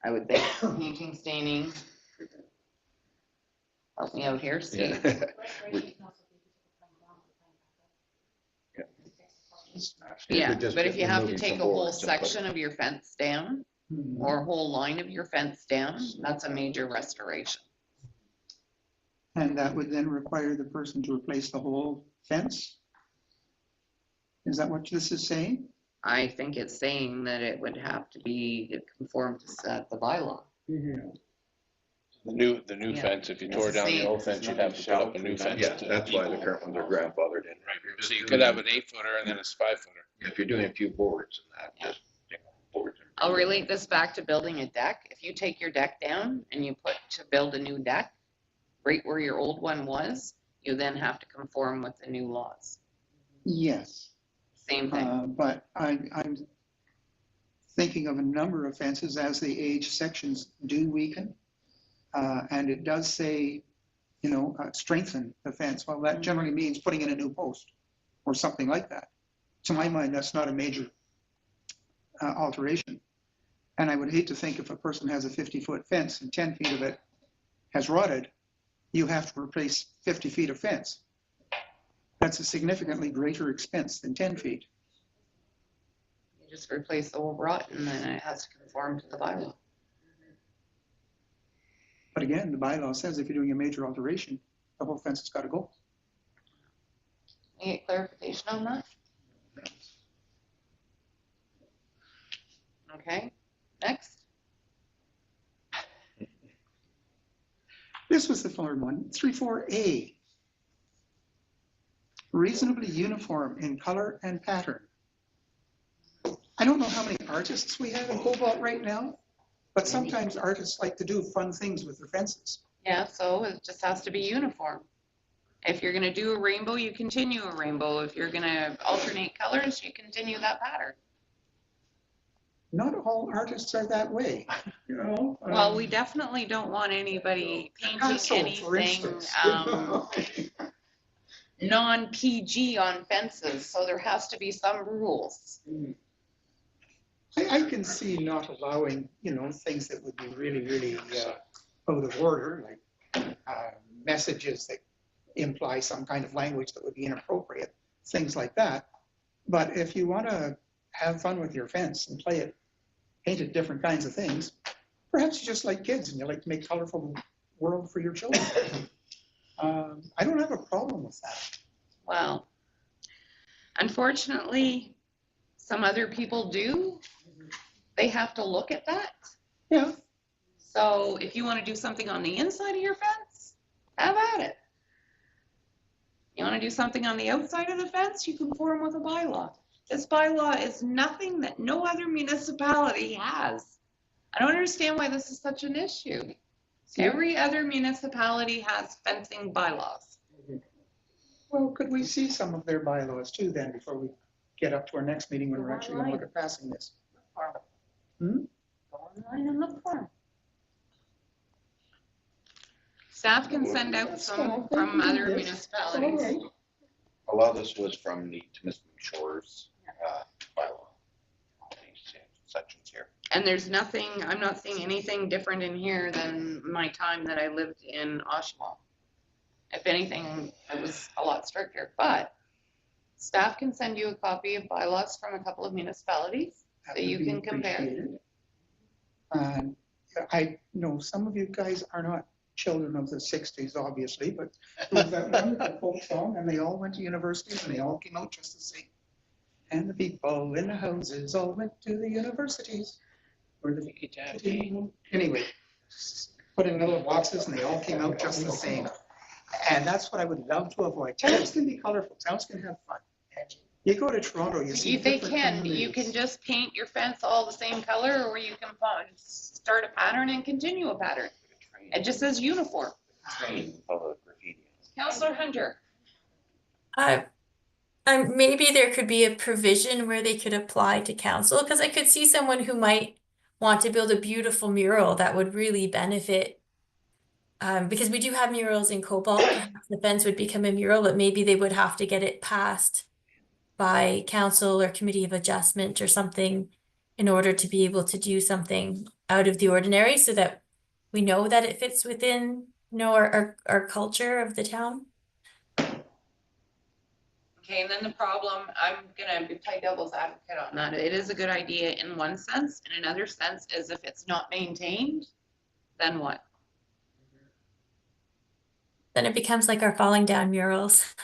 I would think painting, staining. Help me out here, Steve. Yeah, but if you have to take a whole section of your fence down or a whole line of your fence down, that's a major restoration. And that would then require the person to replace the whole fence? Is that what this is saying? I think it's saying that it would have to be conform to the bylaw. The new Yeah. fence, if you It's tore the down the same. old fence, you'd have to put up a new fence. Yeah, to that's why the equal. current ones are grandfathered in. Right, so you could have an 8-footer and then a 5-footer. If you're doing a few boards and that, just, boards. I'll relate this back to building a deck. If you take your deck down and you put to build a new deck, right where your old one was, you then have to conform with the new laws. Yes. Same thing. But I'm thinking of a number of fences as the age sections do weaken. And it does say, strengthen the fence. Well, that generally means putting in a new post or something like that. To my mind, that's not a major alteration. And I would hate to think if a person has a 50-foot fence and 10 feet of it has rotted, you have to replace 50 feet of fence. That's a significantly greater expense than 10 feet. You just replace the old rot and then it has to conform to the bylaw. But again, the bylaw says if you're doing a major alteration, the whole fence has got to go. Can you get clarification on that? Okay, next. This was the third one, 3.4a. Reasonably uniform in color and pattern. I don't know how many artists we have in Cobalt right now, but sometimes artists like to do fun things with their fences. Yeah, so it just has to be uniform. If you're gonna do a rainbow, you continue a rainbow. If you're gonna alternate colors, you continue that pattern. Not all artists are that way, Well, we definitely don't want anybody painting Picasso, for anything instance. non-PG on fences, so there has to be some rules. I can see not allowing, things that would be really, really out of order, like messages that imply some kind of language that would be inappropriate, things like that. But if you want to have fun with your fence and play it, paint it different kinds of things, perhaps you just like kids and you like to make colorful world for your children. I don't have a problem with that. Well, unfortunately, some other people do. They have to look at that. Yeah. So if you want to do something on the inside of your fence, have at it. You want to do something on the outside of the fence, you conform with a bylaw. This bylaw is nothing that no other municipality has. I don't understand why this is such an issue. Every other municipality has fencing bylaws. Well, could we see some of their bylaws too then before we get up to our next meeting when we're actually going to look at passing this? Go online and look for them. Staff can send out some from other municipalities. A lot of this was from the Temiskaming Shores bylaw. These sections here. And there's nothing, I'm not seeing anything different in here than my time that I lived in Oshawa. If anything, it was a lot stricter, but staff can send you a copy of bylaws from a couple of municipalities so you can compare. I know some of you guys are not children of the 60s, obviously, but there was that wonderful folk song, and they all went to universities, and they all came out just the same. And the people in the houses all went to the universities. Anyway, put in little boxes, and they all came out just the same. And that's what I would love to avoid. Towns can be colorful. Towns can have fun. You go to Toronto, you see. They can. You can just paint your fence all the same color, or you can start a pattern and continue a pattern. It just says uniform. Councillor Hunter. Maybe there could be a provision where they could apply to council, because I could see someone who might want to build a beautiful mural that would really benefit. Because we do have murals in Cobalt, perhaps the fence would become a mural, but maybe they would have to get it passed by council or committee of adjustment or something in order to be able to do something out of the ordinary, so that we know that it fits within, our culture of the town. Okay, and then the problem, I'm gonna play devil's advocate on that. It is a good idea in one sense. In another sense is if it's not maintained, then what? Then it becomes like our falling down murals.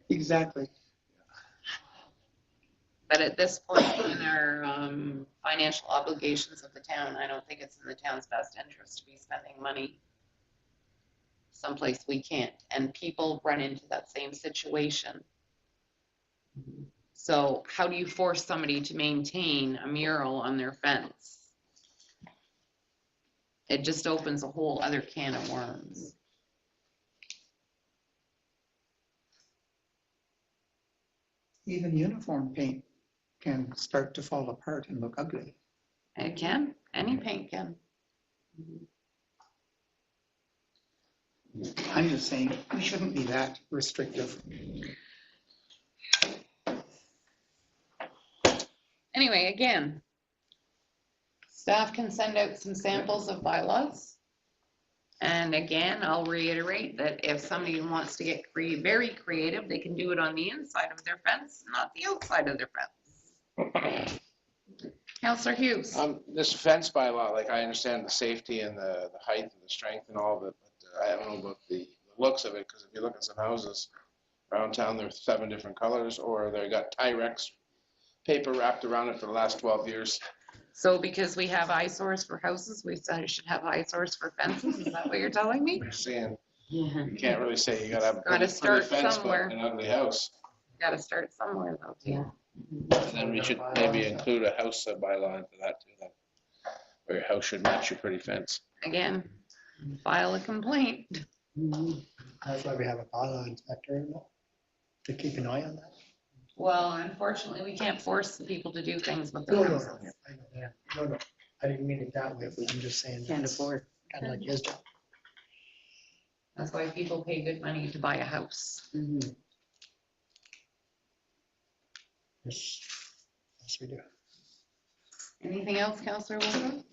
Exactly. But at this point in our financial obligations of the town, I don't think it's in the town's best interest to be spending money someplace we can't. And people run into that same situation. So how do you force somebody to maintain a mural on their fence? It just opens a whole other can of worms. even uniform paint can start to fall apart and look ugly. It can, any paint can. I'm just saying, we shouldn't be that restrictive. Anyway, again, staff can send out some samples of bylaws. And again, I'll reiterate that if somebody wants to get very creative, they can do it on the inside of their fence, not the outside of their fence. Councillor Hughes. This fence bylaw, like I understand the safety and the height and the strength and all of it, but I don't know about the looks of it, because if you look at some houses around town, there's 7 different colors, or they got Tyrex paper wrapped around it for the last 12 years. So because we have eyesores for houses, we should have eyesores for fences? Is that what you're telling me? You're saying, you can't really say you gotta have a Gotta pretty start fence, but somewhere. an ugly house. Gotta start somewhere though, too. And then we should maybe include a house bylaw into that too, that where your house should match your pretty fence. Again, file a complaint. That's why we have a bylaw inspector, to keep an eye on that. Well, unfortunately, we can't force the people to do things with No, their no, houses. no, I didn't mean it that way, I'm just saying. Can't afford. Kind of like his job. That's why people pay good money to buy a house. Yes, yes, we do. Anything else, Councillor Wilson?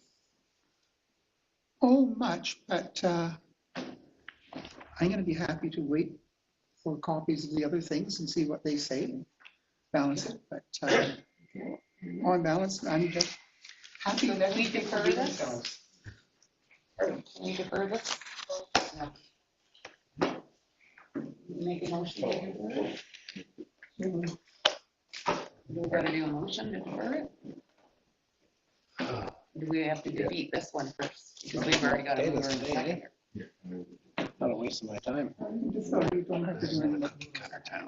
Oh, much, but I'm going to be happy to wait for copies of the other things and see what they say and balance it. But on balance, I'm just happy So that we we can defer do this? themselves. Can we defer this? Make a motion to defer it? Do we gotta do a motion to defer it? Do we have to defeat this one first? Because we've already got a mover and a seconder. Not a waste of my time. Just so you don't have to do anything.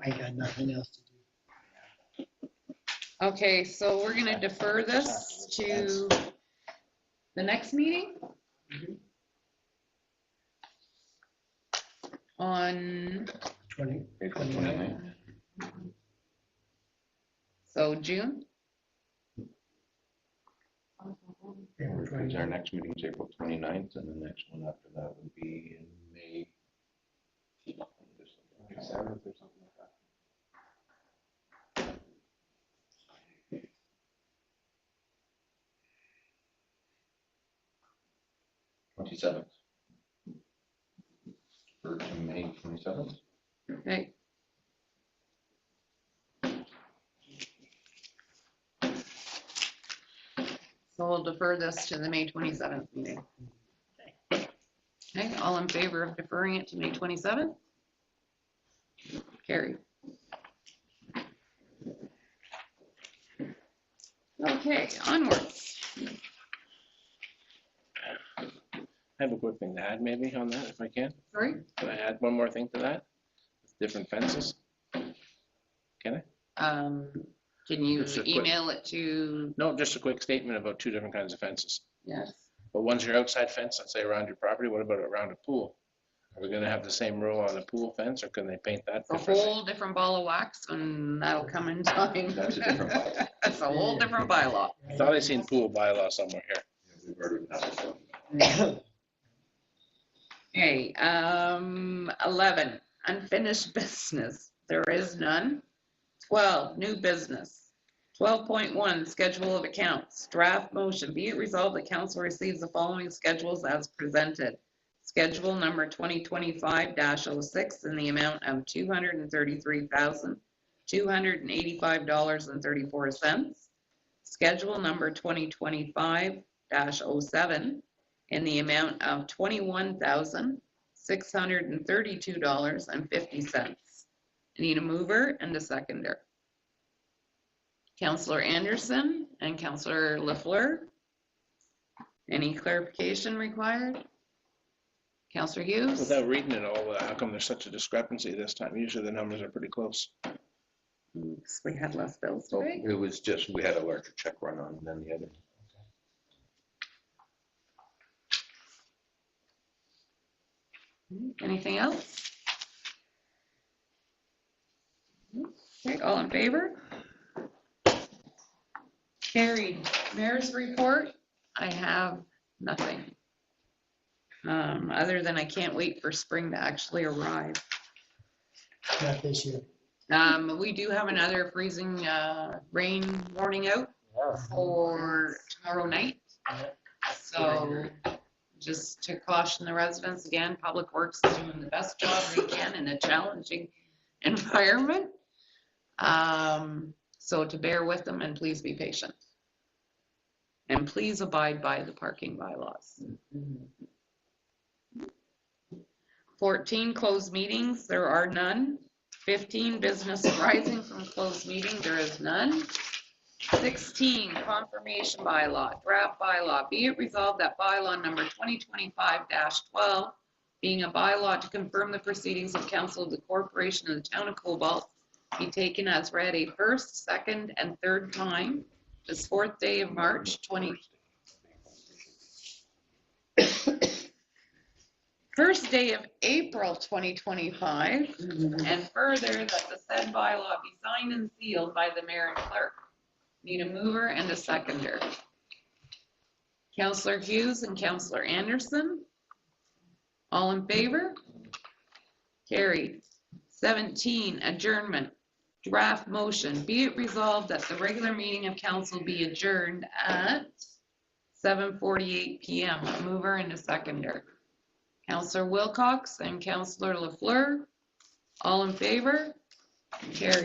I got nothing else to do. Okay, so we're gonna defer this to the next meeting? On, 29. so June? Because our next meeting is April 29th, and the next one after that would be in May. 7th or something like that. 27th. Or to May 27th. Okay. So we'll defer this to the May 27th meeting. Okay, all in favor of deferring it to May 27th? Carried. Okay, onwards. I have a quick thing to add maybe on that, if I can. Sorry? Can I add one more thing to that? Different fences? Can I? Can you Just a quick- email it to, No, just a quick statement about 2 different kinds of fences. yes, But one's your outside fence, let's say around your property, what about around a pool? Are we gonna have the same rule on a pool fence, or can they paint that a differently? whole different ball of wax and that'll come in time. That's a different bylaw. That's a whole different bylaw. I thought I seen pool bylaw somewhere here. We've already passed it. Okay, 11, unfinished business. There is none. 12, new business. 12.1, schedule of accounts. Draft motion. Be it resolved that council receives the following schedules as presented. Schedule number 2025-06 in the amount of $233,285.34. Schedule number 2025-07 in the amount of $21,632.50. Need a mover and a seconder. Councillor Anderson and Councillor LaFleur. Any clarification required? Councillor Hughes? Without reading it all, how come there's such a discrepancy this time? Usually the numbers are pretty close. We had less bills So today. it was just, we had a larger check run on than the other. Anything else? Okay, all in favor? Carried. Mayor's report, I have nothing. Other than I can't wait for spring to actually arrive. Not this year. We do have another freezing, rain warning out for tomorrow night. So just to caution the residents again, Public Works is doing the best job they can in a challenging environment. So to bear with them and please be patient. And please abide by the parking bylaws. 14 closed meetings, there are none. 15 business arising from closed meeting, there is none. 16 confirmation bylaw, draft bylaw. Be it resolved that bylaw number 2025-12, being a bylaw to confirm the proceedings of council of the corporation of the town of Cobalt, be taken as read a first, second, and third time this 4th day of March 1st day of April 2025, and further that the said bylaw be signed and sealed by the mayor and clerk. Need a mover and a seconder. Councillor Hughes and Councillor Anderson. All in favor? Carried. 17, adjournment. Draft motion. Be it resolved that the regular meeting of council be adjourned at 7:48 p.m. A mover and a seconder. Councillor Wilcox and Councillor Lafleur. All in favor? Carried.